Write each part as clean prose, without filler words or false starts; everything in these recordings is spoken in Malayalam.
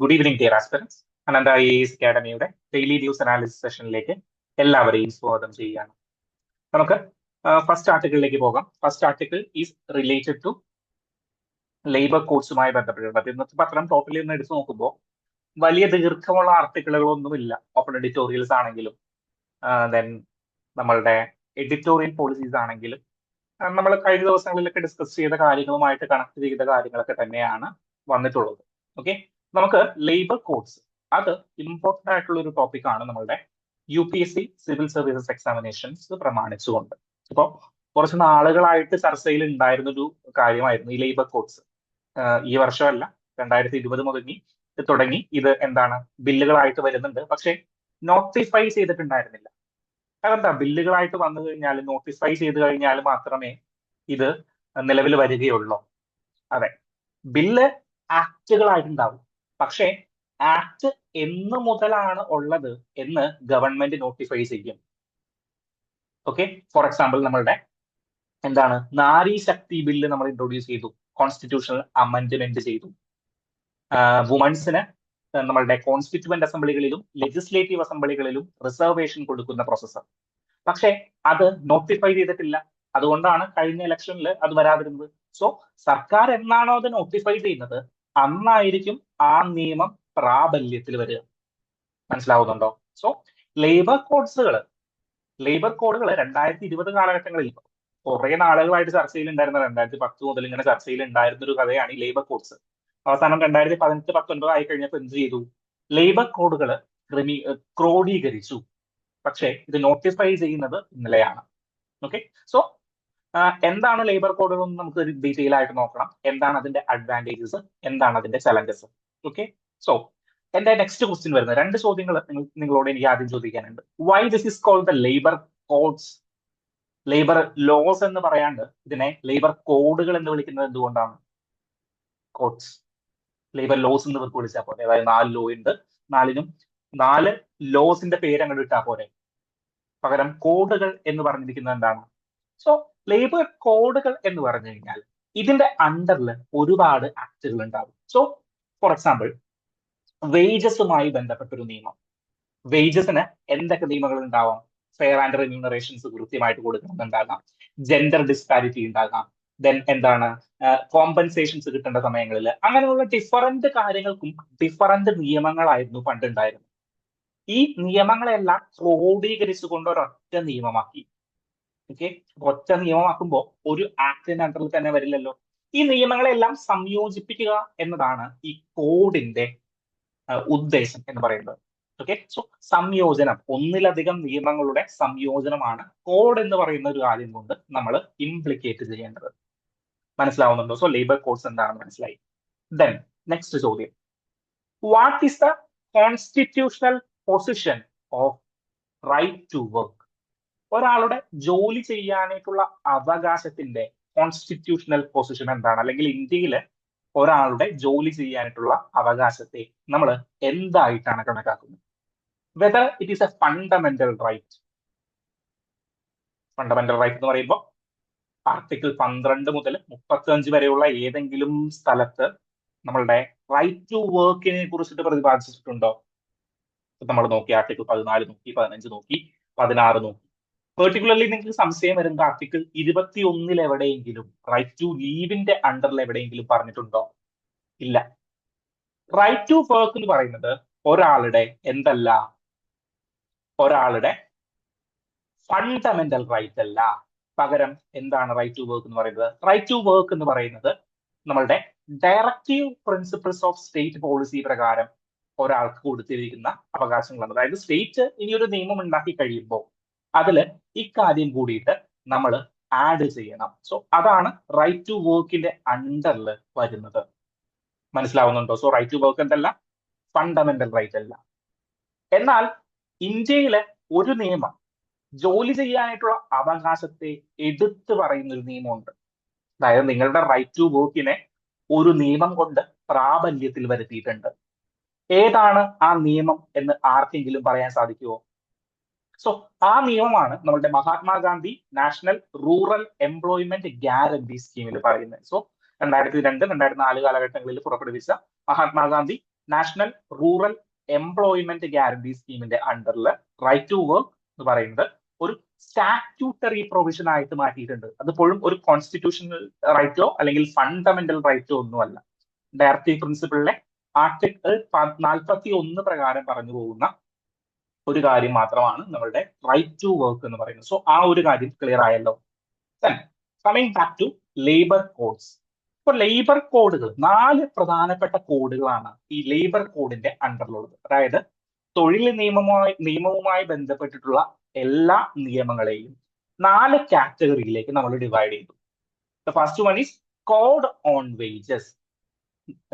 Good evening dear aspirants. Anantha IAS അക്കാഡമിയുടെ ഡെയിലി ന്യൂസ് അനാലിസിസ് സെഷനിലേക്ക് എല്ലാവരെയും സ്വാഗതം ചെയ്യുകയാണ്. നമുക്ക് ഫസ്റ്റ് ആർട്ടിക്കിളിലേക്ക് പോകാം. First article is related to labour കോഡ്സുമായി ബന്ധപ്പെട്ടുള്ളത്. ഇന്നത്തെ പത്രം ടോട്ടലി ഒന്ന് എടുത്തു നോക്കുമ്പോൾ വലിയ ദീർഘമുള്ള ആർട്ടിക്കിളുകളൊന്നുമില്ല. ഓപ്പൺ എഡിറ്റോറിയൽസ് ആണെങ്കിലും ദെൻ നമ്മളുടെ എഡിറ്റോറിയൽ പോളിസീസ് ആണെങ്കിലും നമ്മൾ കഴിഞ്ഞ ദിവസങ്ങളിലൊക്കെ ഡിസ്കസ് ചെയ്ത കാര്യങ്ങളുമായിട്ട് കണക്ട് ചെയ്ത കാര്യങ്ങളൊക്കെ തന്നെയാണ് വന്നിട്ടുള്ളത്. ഓക്കെ, നമുക്ക് ലേബർ കോഡ്സ് അത് ഇമ്പോർട്ടന്റ് ആയിട്ടുള്ള ഒരു ടോപ്പിക്കാണ് നമ്മളുടെ UPSC സിവിൽ സർവീസസ് എക്സാമിനേഷൻസ് പ്രമാണിച്ചുകൊണ്ട്. ഇപ്പോൾ കുറച്ച് നാളുകളായിട്ട് ചർച്ചയിൽ ഉണ്ടായിരുന്ന ഒരു കാര്യമായിരുന്നു ഈ ലേബർ കോഡ്സ്. ഈ വർഷമല്ല, 2020 തുടങ്ങി ഇത് എന്താണ് ബില്ലുകളായിട്ട് വരുന്നുണ്ട്. പക്ഷേ നോട്ടിഫൈ ചെയ്തിട്ടുണ്ടായിരുന്നില്ല. അതെന്താ, ബില്ലുകളായിട്ട് വന്നു കഴിഞ്ഞാൽ നോട്ടിഫൈ ചെയ്ത് കഴിഞ്ഞാൽ മാത്രമേ ഇത് നിലവിൽ വരികയുള്ളൂ. അതെ, ബില്ല് ആക്ടുകളായിട്ടുണ്ടാവും. പക്ഷേ ആക്ട് എന്ന് മുതലാണ് ഉള്ളത് എന്ന് ഗവൺമെന്റ് നോട്ടിഫൈ ചെയ്യും. ഓക്കെ, ഫോർ എക്സാമ്പിൾ നമ്മളുടെ എന്താണ് നാരി ശക്തി ബില്ല് നമ്മൾ ഇൻട്രൊഡ്യൂസ് ചെയ്തു, കോൺസ്റ്റിറ്റ്യൂഷണൽ അമെന്റ്മെന്റ് ചെയ്തു. വുമൻസിന് നമ്മളുടെ കോൺസ്റ്റിറ്റ്യൂവന്റ് അസംബ്ലികളിലും ലെജിസ്ലേറ്റീവ് അസംബ്ലികളിലും റിസർവേഷൻ കൊടുക്കുന്ന പ്രോസസ്സർ. പക്ഷേ അത് നോട്ടിഫൈ ചെയ്തിട്ടില്ല. അതുകൊണ്ടാണ് കഴിഞ്ഞ ഇലക്ഷനിൽ അത് വരാതിരുന്നത്. സോ സർക്കാർ എന്നാണോ അത് നോട്ടിഫൈ ചെയ്യുന്നത് അന്നായിരിക്കും ആ നിയമം പ്രാബല്യത്തിൽ വരിക. മനസ്സിലാവുന്നുണ്ടോ? സോ ലേബർ കോഡുകൾ 2020 കാലഘട്ടങ്ങളിൽ കുറെ നാളുകളായിട്ട് ചർച്ചയിലുണ്ടായിരുന്ന, 2010 മുതൽ ഇങ്ങനെ ചർച്ചയിലുണ്ടായിരുന്ന ഒരു കഥയാണ് ഈ ലേബർ കോഡ്സ്. അവസാനം 2018-19 ആയി കഴിഞ്ഞപ്പോൾ എന്ത് ചെയ്തു? ലേബർ കോഡുകൾ ക്രോഡീകരിച്ചു. പക്ഷേ ഇത് നോട്ടിഫൈ ചെയ്യുന്നത് ഇന്നലെയാണ്. ഓക്കെ, സോ എന്താണ് ലേബർ കോഡുകൾ എന്ന് നമുക്ക് ഡീറ്റെയിൽ ആയിട്ട് നോക്കണം. എന്താണ് അതിന്റെ അഡ്വാൻറ്റേജസ്, എന്താണ് അതിന്റെ ചലഞ്ചസ്. ഓക്കെ, സോ എന്റെ നെക്സ്റ്റ് ക്വസ്റ്റ്യൻ വരുന്നത് 2 ചോദ്യങ്ങൾ നിങ്ങളോട് എനിക്ക് ആദ്യം ചോദിക്കാനുണ്ട്. Why this is called the labour codes? Labour laws എന്ന് പറയാണ്ട് ഇതിനെ ലേബർ കോഡുകൾ എന്ന് വിളിക്കുന്നത് എന്തുകൊണ്ടാണ്? കോഡ്സ്, ലേബർ ലോസ് എന്ന് വിളിച്ചാൽ പോലെ, അതായത് 4 ലോ ഉണ്ട്, 4 ലോസിന്റെ പേര് അങ്ങോട്ട് ഇട്ടാൽ പോരെ. പകരം കോഡുകൾ എന്ന് പറഞ്ഞിരിക്കുന്നത് എന്താണ്? സോ ലേബർ കോഡുകൾ എന്ന് പറഞ്ഞു കഴിഞ്ഞാൽ ഇതിന്റെ അണ്ടറിൽ ഒരുപാട് ആക്ടുകൾ ഉണ്ടാവും. സോ ഫോർ എക്സാമ്പിൾ, വേജസുമായി ബന്ധപ്പെട്ടൊരു നിയമം. വേജസിന് എന്തൊക്കെ നിയമങ്ങൾ ഉണ്ടാവാം? ഫെയർ ആൻഡ് റെമ്യൂണറേഷൻസ് കൃത്യമായിട്ട് കൊടുക്കണമെന്നുണ്ടാകാം, ജെൻഡർ ഡിസ്പാരിറ്റി ഉണ്ടാകാം, ദെൻ എന്താണ് കോമ്പൻസേഷൻസ് കിട്ടേണ്ട സമയങ്ങളിൽ, അങ്ങനെയുള്ള ഡിഫറന്റ് കാര്യങ്ങൾക്കും ഡിഫറന്റ് നിയമങ്ങളായിരുന്നു പണ്ടുണ്ടായിരുന്നത്. ഈ നിയമങ്ങളെല്ലാം ക്രോഡീകരിച്ചുകൊണ്ട് ഒരൊറ്റ നിയമമാക്കി. ഓക്കെ, ഒറ്റ നിയമമാക്കുമ്പോൾ ഒരു ആക്ടിന്റെ അണ്ടറിൽ തന്നെ വരില്ലല്ലോ. ഈ നിയമങ്ങളെല്ലാം സംയോജിപ്പിക്കുക എന്നതാണ് ഈ കോഡിന്റെ ഉദ്ദേശം എന്ന് പറയുന്നത്. ഓക്കെ, സോ സംയോജനം, ഒന്നിലധികം നിയമങ്ങളുടെ സംയോജനമാണ് കോഡ് എന്ന് പറയുന്ന ഒരു കാര്യം കൊണ്ട് നമ്മൾ ഇംപ്ലിക്കേറ്റ് ചെയ്യേണ്ടത്. മനസ്സിലാവുന്നുണ്ടോ? സോ ലേബർ കോഡ്സ് എന്താണെന്ന് മനസ്സിലായി. ദെൻ നെക്സ്റ്റ് ചോദ്യം, what is the constitutional position of right to work? ഒരാളുടെ ജോലി ചെയ്യാനായിട്ടുള്ള അവകാശത്തിന്റെ കോൺസ്റ്റിറ്റ്യൂഷണൽ പൊസിഷൻ എന്താണ്? അല്ലെങ്കിൽ ഇന്ത്യയിലെ ഒരാളുടെ ജോലി ചെയ്യാനായിട്ടുള്ള അവകാശത്തെ നമ്മൾ എന്തായിട്ടാണ് കണക്കാക്കുന്നത്? Whether it is a fundamental right. Fundamental right എന്ന് പറയുമ്പോൾ ആർട്ടിക്കിൾ 12 മുതൽ 35 വരെയുള്ള ഏതെങ്കിലും സ്ഥലത്ത് നമ്മളുടെ റൈറ്റ് ടു വർക്കിനെ കുറിച്ചിട്ട് പ്രതിപാദിച്ചിട്ടുണ്ടോ? നമ്മൾ നോക്കി, ആർട്ടിക്കിൾ 14 നോക്കി, 15 നോക്കി, 16 നോക്കി. പെർട്ടിക്കുലർലി നിങ്ങൾക്ക് സംശയം വരുന്ന ആർട്ടിക്കിൾ 21 എവിടെയെങ്കിലും റൈറ്റ് ടു ലീവിന്റെ അണ്ടറിൽ എവിടെയെങ്കിലും പറഞ്ഞിട്ടുണ്ടോ? ഇല്ല. റൈറ്റ് ടു വർക്ക് എന്ന് പറയുന്നത് ഒരാളുടെ ഒരാളുടെ ഫണ്ടമെന്റൽ റൈറ്റ് അല്ല. പകരം എന്താണ് റൈറ്റ് ടു വർക്ക് എന്ന് പറയുന്നത്? റൈറ്റ് ടു വർക്ക് എന്ന് പറയുന്നത് നമ്മളുടെ directive principles of state policy പ്രകാരം ഒരാൾക്ക് കൊടുത്തിരിക്കുന്ന അവകാശങ്ങളാണ്. അതായത് സ്റ്റേറ്റ് ഇനിയൊരു നിയമം ഉണ്ടാക്കി കഴിയുമ്പോൾ അതില് ഇക്കാര്യം കൂടിയിട്ട് നമ്മൾ ആഡ് ചെയ്യണം. സോ അതാണ് റൈറ്റ് ടു വർക്കിന്റെ അണ്ടറിൽ വരുന്നത്. മനസ്സിലാവുന്നുണ്ടോ? സോ റൈറ്റ് ടു വർക്ക് എന്തല്ല, ഫണ്ടമെന്റൽ റൈറ്റ് അല്ല. എന്നാൽ ഇന്ത്യയിലെ ഒരു നിയമം ജോലി ചെയ്യാനായിട്ടുള്ള അവകാശത്തെ എടുത്തു പറയുന്ന ഒരു നിയമമുണ്ട്. അതായത് നിങ്ങളുടെ റൈറ്റ് ടു വർക്കിനെ ഒരു നിയമം കൊണ്ട് പ്രാബല്യത്തിൽ വരുത്തിയിട്ടുണ്ട്. ഏതാണ് ആ നിയമം എന്ന് ആർക്കെങ്കിലും പറയാൻ സാധിക്കുമോ? സോ ആ നിയമമാണ് നമ്മളുടെ Mahatma Gandhi national rural employment guarantee സ്കീമിൽ പറയുന്നത്. സോ 2002-2004 കാലഘട്ടങ്ങളിൽ പുറപ്പെടുവിച്ച Mahatma Gandhi national rural employment guarantee സ്കീമിന്റെ അണ്ടറിൽ റൈറ്റ് ടു വർക്ക് എന്ന് പറയുന്നത് ഒരു സ്റ്റാറ്റ്യൂട്ടറി പ്രൊവിഷൻ ആയിട്ട് മാറ്റിയിട്ടുണ്ട്. അതിപ്പോഴും ഒരു കോൺസ്റ്റിറ്റ്യൂഷണൽ റൈറ്റോ അല്ലെങ്കിൽ ഫണ്ടമെന്റൽ റൈറ്റോ ഒന്നുമല്ല. ഡയറക്റ്റീവ് പ്രിൻസിപ്പിളിലെ ആർട്ടിക്കിൾ 41 പ്രകാരം പറഞ്ഞു പോകുന്ന ഒരു കാര്യം മാത്രമാണ് നമ്മളുടെ റൈറ്റ് ടു വർക്ക് എന്ന് പറയുന്നത്. സോ ആ ഒരു കാര്യം ക്ലിയർ ആയല്ലോ. Coming back to labour codes. ഇപ്പൊ ലേബർ കോഡുകൾ 4 പ്രധാനപ്പെട്ട കോഡുകളാണ് ഈ ലേബർ കോഡിന്റെ അണ്ടറിലുള്ളത്. അതായത് തൊഴിൽ നിയമവുമായി ബന്ധപ്പെട്ടിട്ടുള്ള എല്ലാ നിയമങ്ങളെയും 4 കാറ്റഗറിയിലേക്ക് നമ്മൾ ഡിവൈഡ് ചെയ്തു. The first one is code on wages,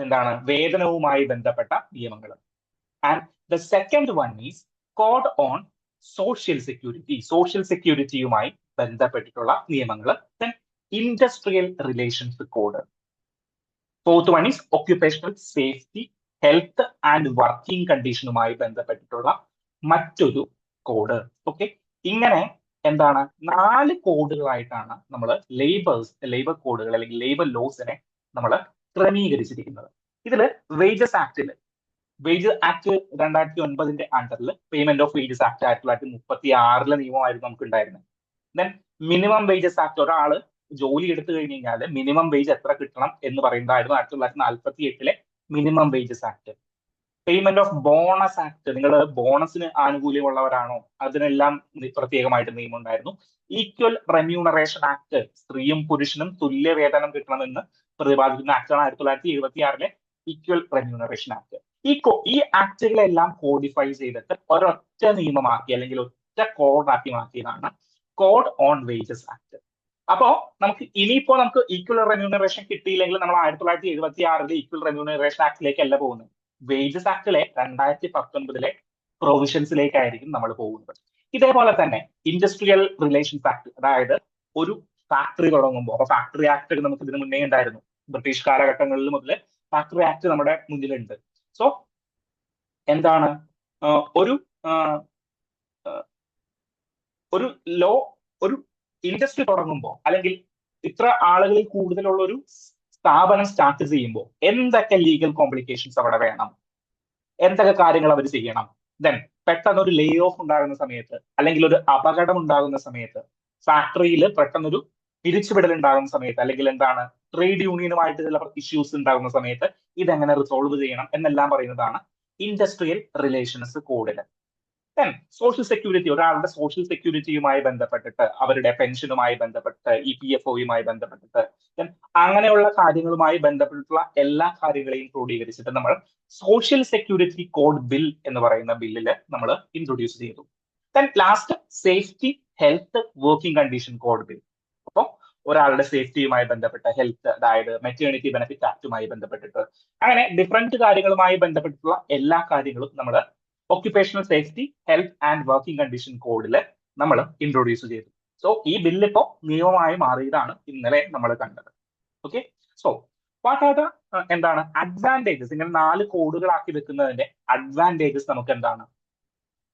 എന്താണ് വേതനവുമായി ബന്ധപ്പെട്ട നിയമങ്ങൾ. And the second one is code on social security, social സെക്യൂരിറ്റിയുമായി ബന്ധപ്പെട്ടിട്ടുള്ള നിയമങ്ങൾ. Then industrial relations code. Fourth one is occupational safety, health and working കണ്ടീഷനുമായി ബന്ധപ്പെട്ടിട്ടുള്ള മറ്റൊരു കോഡ്. ഓക്കെ, ഇങ്ങനെ എന്താണ് 4 കോഡുകളായിട്ടാണ് നമ്മൾ ലേബർ കോഡുകൾ അല്ലെങ്കിൽ ലേബർ ലോസിനെ നമ്മൾ ക്രമീകരിച്ചിരിക്കുന്നത്. ഇതില് വേജസ് ആക്ടില് വേജസ് ആക്ട് 2009 അണ്ടറിൽ പേയ്മെന്റ് ഓഫ് വേജസ് ആക്ട് 1936 നിയമമായിരുന്നു നമുക്ക് ഉണ്ടായിരുന്നത്. ദെൻ മിനിമം വേജസ് ആക്ട്, ഒരാള് ജോലി എടുത്തു കഴിഞ്ഞ് കഴിഞ്ഞാൽ മിനിമം വേജ് എത്ര കിട്ടണം എന്ന് പറയുന്നതായിരുന്നു 1948 minimum wages act. Payment of bonus act, നിങ്ങൾ ബോണസിന് ആനുകൂല്യമുള്ളവരാണോ, അതിനെല്ലാം പ്രത്യേകമായിട്ട് നിയമം ഉണ്ടായിരുന്നു. ഈക്വൽ റെമ്യൂണറേഷൻ ആക്ട്, സ്ത്രീയും പുരുഷനും തുല്യ വേതനം കിട്ടണമെന്ന് പ്രതിപാദിക്കുന്ന ആക്ടാണ് 1976 ഈക്വൽ റെമ്യൂണറേഷൻ ആക്ട്. ഈ ആക്ടുകളെല്ലാം കോഡിഫൈ ചെയ്തിട്ട് ഒരൊറ്റ നിയമമാക്കി അല്ലെങ്കിൽ ഒറ്റ കോഡാക്കി മാറ്റിയതാണ് കോഡ് ഓൺ വേജസ് ആക്ട്. അപ്പോ നമുക്ക് ഈക്വൽ റെമ്യൂണറേഷൻ കിട്ടിയില്ലെങ്കിൽ നമ്മൾ 1976 ഈക്വൽ റെമ്യൂണറേഷൻ ആക്ടിലേക്കല്ല പോകുന്നത്. വേജസ് ആക്ടിലെ 2019 പ്രൊവിഷൻസിലേക്കായിരിക്കും നമ്മൾ പോകുന്നത്. ഇതേപോലെ തന്നെ ഇൻഡസ്ട്രിയൽ റിലേഷൻസ് ആക്ട്, അതായത് ഒരു ഫാക്ടറി തുടങ്ങുമ്പോൾ, അപ്പൊ ഫാക്ടറി ആക്ട് നമുക്ക് ഇതിന് മുന്നേ ഉണ്ടായിരുന്നു. ബ്രിട്ടീഷ് കാലഘട്ടങ്ങളിൽ മുതൽ ഫാക്ടറി ആക്ട് നമ്മുടെ മുന്നിലുണ്ട്. സോ എന്താണ് ഒരു ലോ, ഒരു ഇൻഡസ്ട്രി തുടങ്ങുമ്പോൾ അല്ലെങ്കിൽ ഇത്ര ആളുകളിൽ കൂടുതലുള്ള ഒരു സ്ഥാപനം സ്റ്റാർട്ട് ചെയ്യുമ്പോൾ എന്തൊക്കെ ലീഗൽ കോംപ്ലിക്കേഷൻസ് അവിടെ വേണം, എന്തൊക്കെ കാര്യങ്ങൾ അവർ ചെയ്യണം. ദെൻ പെട്ടെന്ന് ഒരു ലേ ഓഫ് ഉണ്ടാകുന്ന സമയത്ത് അല്ലെങ്കിൽ ഒരു അപകടം ഉണ്ടാകുന്ന സമയത്ത്, ഫാക്ടറിയിൽ പെട്ടെന്നൊരു പിരിച്ചുവിടൽ ഉണ്ടാകുന്ന സമയത്ത്, അല്ലെങ്കിൽ എന്താണ് ട്രേഡ് യൂണിയനുമായിട്ട് ചില ഇഷ്യൂസ് ഉണ്ടാകുന്ന സമയത്ത് ഇതെങ്ങനെ റിസോൾവ് ചെയ്യണം എന്നെല്ലാം പറയുന്നതാണ് ഇൻഡസ്ട്രിയൽ റിലേഷൻസ് കോഡിൽ. ദെൻ സോഷ്യൽ സെക്യൂരിറ്റി, ഒരാളുടെ സോഷ്യൽ സെക്യൂരിറ്റിയുമായി ബന്ധപ്പെട്ടിട്ട്, അവരുടെ പെൻഷനുമായി ബന്ധപ്പെട്ട്, EPFOയുമായി ബന്ധപ്പെട്ടിട്ട്, ദെൻ അങ്ങനെയുള്ള കാര്യങ്ങളുമായി ബന്ധപ്പെട്ടിട്ടുള്ള എല്ലാ കാര്യങ്ങളെയും ക്രോഡീകരിച്ചിട്ട് നമ്മൾ സോഷ്യൽ സെക്യൂരിറ്റി കോഡ് ബിൽ എന്ന് പറയുന്ന ബില്ലിൽ നമ്മൾ ഇൻട്രൊഡ്യൂസ് ചെയ്തു. Then last safety, health, working condition code bill. അപ്പോൾ ഒരാളുടെ സേഫ്റ്റിയുമായി ബന്ധപ്പെട്ട ഹെൽത്ത്, അതായത് മെറ്റേണിറ്റി ബെനിഫിറ്റ് ആക്ടുമായി ബന്ധപ്പെട്ടിട്ട്, അങ്ങനെ ഡിഫറെന്റ് കാര്യങ്ങളുമായി ബന്ധപ്പെട്ടിട്ടുള്ള എല്ലാ കാര്യങ്ങളും നമ്മൾ occupational safety, health and working condition കോഡിൽ നമ്മൾ ഇൻട്രൊഡ്യൂസ് ചെയ്തു. സോ ഈ ബില്ല് ഇപ്പോൾ നിയമമായി മാറിയതാണ് ഇന്നലെ നമ്മൾ കണ്ടത്. Okay, so what are the എന്താണ് അഡ്വാൻറ്റേജസ്? ഇങ്ങനെ 4 കോഡുകളാക്കി വെക്കുന്നതിന്റെ അഡ്വാൻറ്റേജസ് നമുക്ക് എന്താണ്?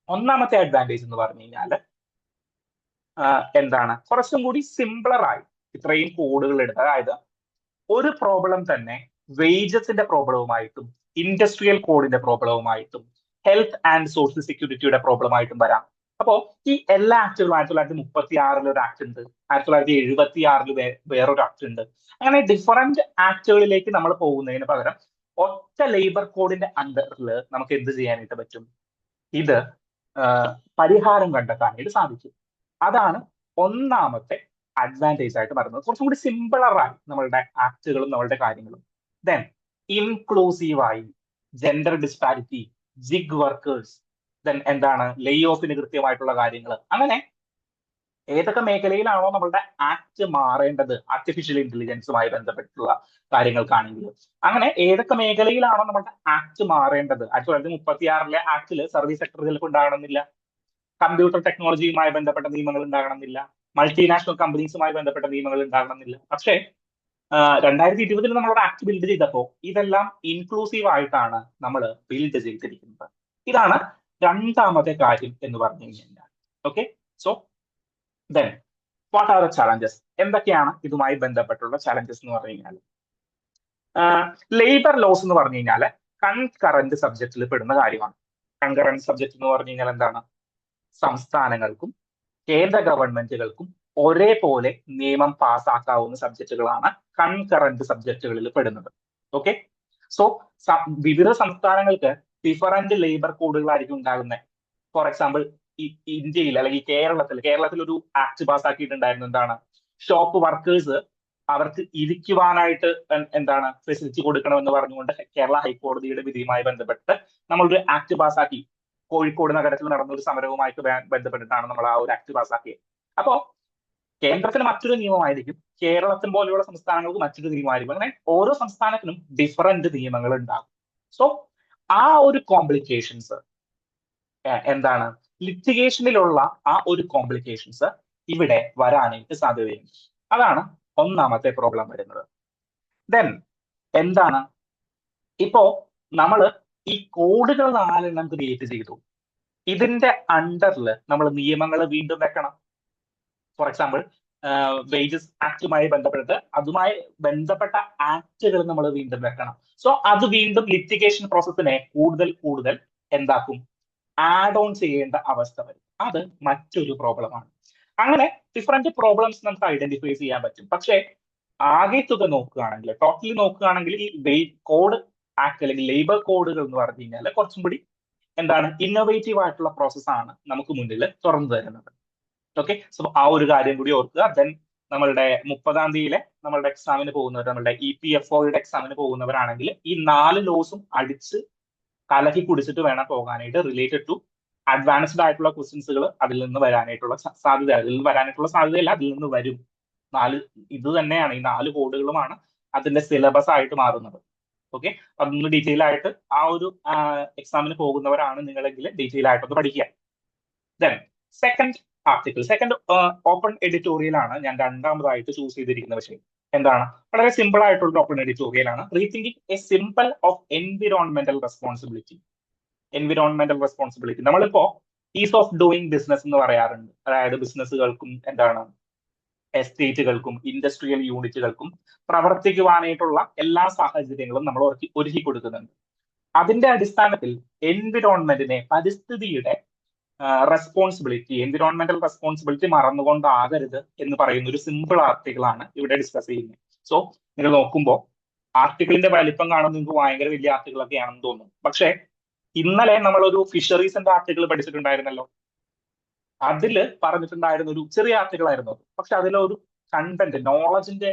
ഒന്നാമത്തെ അഡ്വാൻറ്റേജ് എന്ന് പറഞ്ഞു കഴിഞ്ഞാൽ എന്താണ്, കുറച്ചും കൂടി സിംപ്ലറായി ഇത്രയും കോഡുകൾ എടുത്ത്, അതായത് ഒരു പ്രോബ്ലം തന്നെ വേജസിന്റെ പ്രോബ്ലവുമായിട്ടും ഇൻഡസ്ട്രിയൽ കോഡിന്റെ പ്രോബ്ലവുമായിട്ടും ഹെൽത്ത് ആൻഡ് സോഷ്യൽ സെക്യൂരിറ്റിയുടെ പ്രോബ്ലമായിട്ടും വരാം. അപ്പോ ഈ എല്ലാ ആക്ടുകളും 1936 ഒരു ആക്ട് ഉണ്ട്, 1976 വേറൊരു ആക്ട് ഉണ്ട്. അങ്ങനെ ഡിഫറെന്റ് ആക്ടുകളിലേക്ക് നമ്മൾ പോകുന്നതിന് പകരം ഒറ്റ ലേബർ കോഡിന്റെ അണ്ടറിൽ നമുക്ക് എന്ത് ചെയ്യാനായിട്ട് പറ്റും? ഇത് പരിഹാരം കണ്ടെത്താനായിട്ട് സാധിക്കും. അതാണ് ഒന്നാമത്തെ അഡ്വാൻറ്റേജ് ആയിട്ട് പറയുന്നത്. കുറച്ചും കൂടി സിംപിളറായി നമ്മളുടെ ആക്ടുകളും നമ്മളുടെ കാര്യങ്ങളും. ദെൻ ഇൻക്ലൂസീവായി, gender disparity, gig workers, then എന്താണ് ലേ ഓഫിന് കൃത്യമായിട്ടുള്ള കാര്യങ്ങൾ. അങ്ങനെ ഏതൊക്കെ മേഖലയിലാണോ നമ്മളുടെ ആക്ട് മാറേണ്ടത്, ആർട്ടിഫിഷ്യൽ ഇന്റലിജൻസുമായി ബന്ധപ്പെട്ടുള്ള കാര്യങ്ങൾക്കാണെങ്കിൽ, അങ്ങനെ ഏതൊക്കെ മേഖലയിലാണോ നമ്മളുടെ ആക്ട് മാറേണ്ടത്, 1936 ആക്ടിൽ സർവീസ് സെക്ടർ ചിലപ്പോൾ ഉണ്ടാകണമെന്നില്ല, കമ്പ്യൂട്ടർ ടെക്നോളജിയുമായി ബന്ധപ്പെട്ട നിയമങ്ങൾ ഉണ്ടാകണമെന്നില്ല, മൾട്ടിനാഷണൽ കമ്പനീസുമായി ബന്ധപ്പെട്ട നിയമങ്ങൾ ഉണ്ടാകണമെന്നില്ല. പക്ഷേ 2020 നമ്മളൊരു ആക്ട് ബിൽഡ് ചെയ്തപ്പോൾ ഇതെല്ലാം ഇൻക്ലൂസീവ് ആയിട്ടാണ് നമ്മൾ ബിൽഡ് ചെയ്തിരിക്കുന്നത്. ഇതാണ് രണ്ടാമത്തെ കാര്യം എന്ന് പറഞ്ഞു കഴിഞ്ഞാൽ. Okay, so then what are the challenges? എന്തൊക്കെയാണ് ഇതുമായി ബന്ധപ്പെട്ടുള്ള ചലഞ്ചസ് എന്ന് പറഞ്ഞു കഴിഞ്ഞാൽ? ലേബർ ലോസ് എന്ന് പറഞ്ഞു കഴിഞ്ഞാൽ കൺകറന്റ് സബ്ജക്റ്റിൽ പെടുന്ന കാര്യമാണ്. കൺകറന്റ് സബ്ജക്ട് എന്ന് പറഞ്ഞു കഴിഞ്ഞാൽ എന്താണ്? സംസ്ഥാനങ്ങൾക്കും കേന്ദ്ര ഗവൺമെന്റുകൾക്കും ഒരേപോലെ നിയമം പാസ്സാക്കാവുന്ന സബ്ജക്റ്റുകളാണ് കൺകറന്റ് സബ്ജക്റ്റുകളിൽ പെടുന്നത്. ഓക്കെ, സോ വിവിധ സംസ്ഥാനങ്ങൾക്ക് ഡിഫറന്റ് ലേബർ കോഡുകളായിരിക്കും ഉണ്ടാകുന്നത്. ഫോർ എക്സാമ്പിൾ, ഇന്ത്യയിൽ അല്ലെങ്കിൽ കേരളത്തിൽ ഒരു ആക്ട് പാസ്സാക്കിയിട്ടുണ്ടായിരുന്നു. എന്താണ്? ഷോപ്പ് വർക്കേഴ്സ് അവർക്ക് ഇരിക്കുവാനായിട്ട് എന്താണ് ഫെസിലിറ്റി കൊടുക്കണമെന്ന് പറഞ്ഞുകൊണ്ട് കേരള ഹൈക്കോടതിയുടെ വിധിയുമായി ബന്ധപ്പെട്ട് നമ്മളൊരു ആക്ട് പാസ്സാക്കി. കോഴിക്കോട് നഗരത്തിൽ നടന്ന ഒരു സമരവുമായിട്ട് ബന്ധപ്പെട്ടിട്ടാണ് നമ്മൾ ആ ഒരു ആക്ട് പാസ്സാക്കിയത്. അപ്പോ കേന്ദ്രത്തിന് മറ്റൊരു നിയമമായിരിക്കും, കേരളത്തിൽ പോലെയുള്ള സംസ്ഥാനങ്ങൾക്ക് മറ്റൊരു നിയമമായിരിക്കും. അങ്ങനെ ഓരോ സംസ്ഥാനത്തിനും ഡിഫറന്റ് നിയമങ്ങൾ ഉണ്ടാകും. സോ ആ ഒരു കോംപ്ലിക്കേഷൻസ് എന്താണ്? ലിറ്റിഗേഷനിലുള്ള ആ ഒരു കോംപ്ലിക്കേഷൻസ് ഇവിടെ വരാനായിട്ട് സാധ്യതയുണ്ട്. അതാണ് ഒന്നാമത്തെ പ്രോബ്ലം വരുന്നത്. ദെൻ എന്താണ്? ഇപ്പോ നമ്മള് ഈ കോഡുകൾ 4 ക്രിയേറ്റ് ചെയ്തു. ഇതിന്റെ അണ്ടറിൽ നമ്മൾ നിയമങ്ങൾ വീണ്ടും വെക്കണം. ഫോർ എക്സാമ്പിൾ, വേജസ് ആക്ടുമായി ബന്ധപ്പെട്ട് അതുമായി ബന്ധപ്പെട്ട ആക്ടുകൾ നമ്മൾ വീണ്ടും വെക്കണം. സോ അത് വീണ്ടും ലിറ്റിഗേഷൻ പ്രോസസ്സിനെ കൂടുതൽ എന്താക്കും? ആഡ് ഓൺ ചെയ്യേണ്ട അവസ്ഥ വരും. അത് മറ്റൊരു പ്രോബ്ലമാണ്. അങ്ങനെ ഡിഫറെന്റ് പ്രോബ്ലംസ് നമുക്ക് ഐഡന്റിഫൈ ചെയ്യാൻ പറ്റും. പക്ഷേ ആകെ തുക നോക്കുകയാണെങ്കിൽ, ടോട്ടലി നോക്കുകയാണെങ്കിൽ ഈ കോഡ് ആക്ട് അല്ലെങ്കിൽ ലേബർ കോഡുകൾ എന്ന് പറഞ്ഞു കഴിഞ്ഞാൽ കുറച്ചും കൂടി എന്താണ് ഇന്നോവേറ്റീവ് ആയിട്ടുള്ള പ്രോസസ്സാണ് നമുക്ക് മുന്നിൽ തുറന്നു തരുന്നത്. ഓക്കെ, സോ ആ ഒരു കാര്യം കൂടി ഓർക്കുക. ദെൻ നമ്മളുടെ 30-ാം തീയതിയിലെ നമ്മളുടെ എക്സാമിന് പോകുന്നവർ, നമ്മളുടെ EPFOയുടെ എക്സാമിന് പോകുന്നവരാണെങ്കിൽ ഈ 4 ലോസും അടിച്ച് കലക്കി കുടിച്ചിട്ട് വേണം പോകാനായിട്ട്. റിലേറ്റഡ് ടു അഡ്വാൻസ്ഡ് ആയിട്ടുള്ള ക്വസ്റ്റ്യൻസുകൾ അതിൽ നിന്ന് വരാനായിട്ടുള്ള സാധ്യതയല്ല, അതിൽ നിന്ന് വരും. ഇത് തന്നെയാണ്, ഈ 4 കോഡുകളുമാണ് അതിന്റെ സിലബസ് ആയിട്ട് മാറുന്നത്. ഓക്കെ, അതൊന്ന് ഡീറ്റെയിൽ ആയിട്ട് ആ ഒരു എക്സാമിന് പോകുന്നവരാണ് നിങ്ങളെങ്കിൽ ഡീറ്റെയിൽ ആയിട്ടൊന്ന് പഠിക്കുക. ദെൻ സെക്കൻഡ് ഓപ്പൺ എഡിറ്റോറിയൽ ആണ് ഞാൻ രണ്ടാമതായിട്ട് ചൂസ് ചെയ്തിരിക്കുന്ന വിഷയം. എന്താണ്? വളരെ സിമ്പിൾ ആയിട്ടുള്ള ഓപ്പൺ എഡിറ്റോറിയൽ ആണ്. Rethinking A simple of environmental responsibility. നമ്മളിപ്പോ ഈസ് ഓഫ് ഡൂയിങ് ബിസിനസ് എന്ന് പറയാറുണ്ട്. അതായത് ബിസിനസ്സുകൾക്കും എന്താണ് എസ്റ്റേറ്റുകൾക്കും ഇൻഡസ്ട്രിയൽ യൂണിറ്റുകൾക്കും പ്രവർത്തിക്കുവാനായിട്ടുള്ള എല്ലാ സാഹചര്യങ്ങളും നമ്മൾ ഒരുക്കി കൊടുക്കുന്നുണ്ട്. അതിന്റെ അടിസ്ഥാനത്തിൽ എൻവിറോൺമെന്റിനെ, പരിസ്ഥിതിയുടെ എൻവിറോൺമെന്റൽ റെസ്പോൺസിബിലിറ്റി മറന്നുകൊണ്ടാകരുത് എന്ന് പറയുന്ന ഒരു സിമ്പിൾ ആർട്ടിക്കിൾ ആണ് ഇവിടെ ഡിസ്കസ് ചെയ്യുന്നത്. സോ നിങ്ങൾ നോക്കുമ്പോൾ ആർട്ടിക്കിളിന്റെ വലിപ്പം കാണുമ്പോൾ നിങ്ങൾക്ക് ഭയങ്കര വലിയ ആർട്ടിക്കിളൊക്കെ ആണെന്ന് തോന്നും. പക്ഷേ ഇന്നലെ നമ്മളൊരു ഫിഷറീസിന്റെ ആർട്ടിക്കിൾ പഠിച്ചിട്ടുണ്ടായിരുന്നല്ലോ. അതില് പറഞ്ഞിട്ടുണ്ടായിരുന്ന ഒരു ചെറിയ ആർട്ടിക്കിൾ ആയിരുന്നു അത്. പക്ഷെ അതിലൊരു കണ്ടന്റ്, നോളജിന്റെ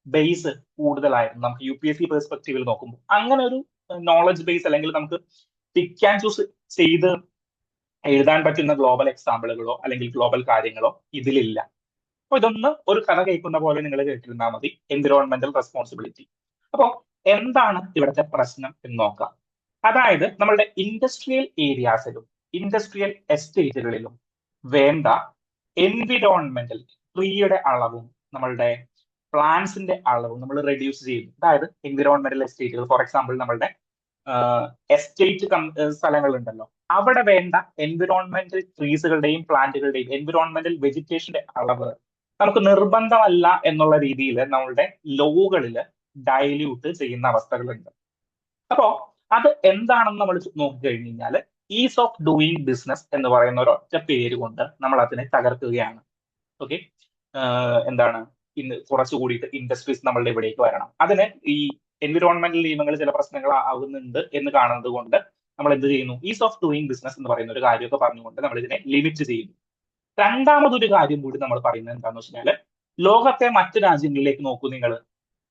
ബേസ് കൂടുതലായിരുന്നു നമുക്ക് UPSC പെർസ്പെക്റ്റീവിൽ നോക്കുമ്പോൾ. അങ്ങനെ ഒരു നോളജ് ബേസ് അല്ലെങ്കിൽ നമുക്ക് പിക്ക് ആൻഡ് ചൂസ് ചെയ്ത് എഴുതാൻ പറ്റുന്ന ഗ്ലോബൽ എക്സാമ്പിളുകളോ അല്ലെങ്കിൽ ഗ്ലോബൽ കാര്യങ്ങളോ ഇതിലില്ല. അപ്പൊ ഇതൊന്ന് ഒരു കഥ കേൾക്കുന്ന പോലെ നിങ്ങൾ കേട്ടിരുന്നാൽ മതി, എൻവിറോൺമെന്റൽ റെസ്പോൺസിബിലിറ്റി. അപ്പോൾ എന്താണ് ഇവിടുത്തെ പ്രശ്നം എന്ന് നോക്കാം. അതായത് നമ്മളുടെ ഇൻഡസ്ട്രിയൽ ഏരിയാസിലും ഇൻഡസ്ട്രിയൽ എസ്റ്റേറ്റുകളിലും വേണ്ട എൻവിറോൺമെന്റൽ ട്രീയുടെ അളവും നമ്മളുടെ പ്ലാന്റ്സിന്റെ അളവും നമ്മൾ റെഡ്യൂസ് ചെയ്യുന്നു. അതായത് എൻവിറോൺമെന്റൽ എസ്റ്റേറ്റുകൾ, ഫോർ എക്സാമ്പിൾ നമ്മളുടെ എസ്റ്റേറ്റ് സ്ഥലങ്ങളുണ്ടല്ലോ, അവിടെ വേണ്ട എൻവിറോൺമെന്റൽ ട്രീസുകളുടെയും പ്ലാന്റുകളുടെയും എൻവിറോൺമെന്റൽ വെജിറ്റേഷന്റെ അളവ് നമുക്ക് നിർബന്ധമല്ല എന്നുള്ള രീതിയിൽ നമ്മളുടെ ലോകളിൽ ഡയല്യൂട്ട് ചെയ്യുന്ന അവസ്ഥകളുണ്ട്. അപ്പോ അത് എന്താണെന്ന് നമ്മൾ നോക്കിക്കഴിഞ്ഞു കഴിഞ്ഞാൽ ഈസ് ഓഫ് ഡൂയിങ് ബിസിനസ് എന്ന് പറയുന്ന ഒരൊറ്റ പേര് കൊണ്ട് നമ്മൾ അതിനെ തകർക്കുകയാണ്. ഓക്കെ, എന്താണ് ഇന്ന് കുറച്ചുകൂടി ഇൻഡസ്ട്രീസ് നമ്മളുടെ ഇവിടേക്ക് വരണം. അതിന് ഈ എൻവിറോൺമെന്റൽ നിയമങ്ങൾ ചില പ്രശ്നങ്ങൾ ആവുന്നുണ്ട് എന്ന് കാണുന്നത് കൊണ്ട് നമ്മൾ എന്ത് ചെയ്യുന്നു? ഈസ് ഓഫ് ഡൂയിങ് ബിസിനസ് എന്ന് പറയുന്ന ഒരു കാര്യമൊക്കെ പറഞ്ഞുകൊണ്ട് നമ്മൾ ഇതിനെ ലിമിറ്റ് ചെയ്യുന്നു. രണ്ടാമതൊരു കാര്യം കൂടി നമ്മൾ പറയുന്നത് എന്താണെന്ന് വെച്ചാൽ, ലോകത്തെ മറ്റു രാജ്യങ്ങളിലേക്ക് നോക്കൂ നിങ്ങൾ.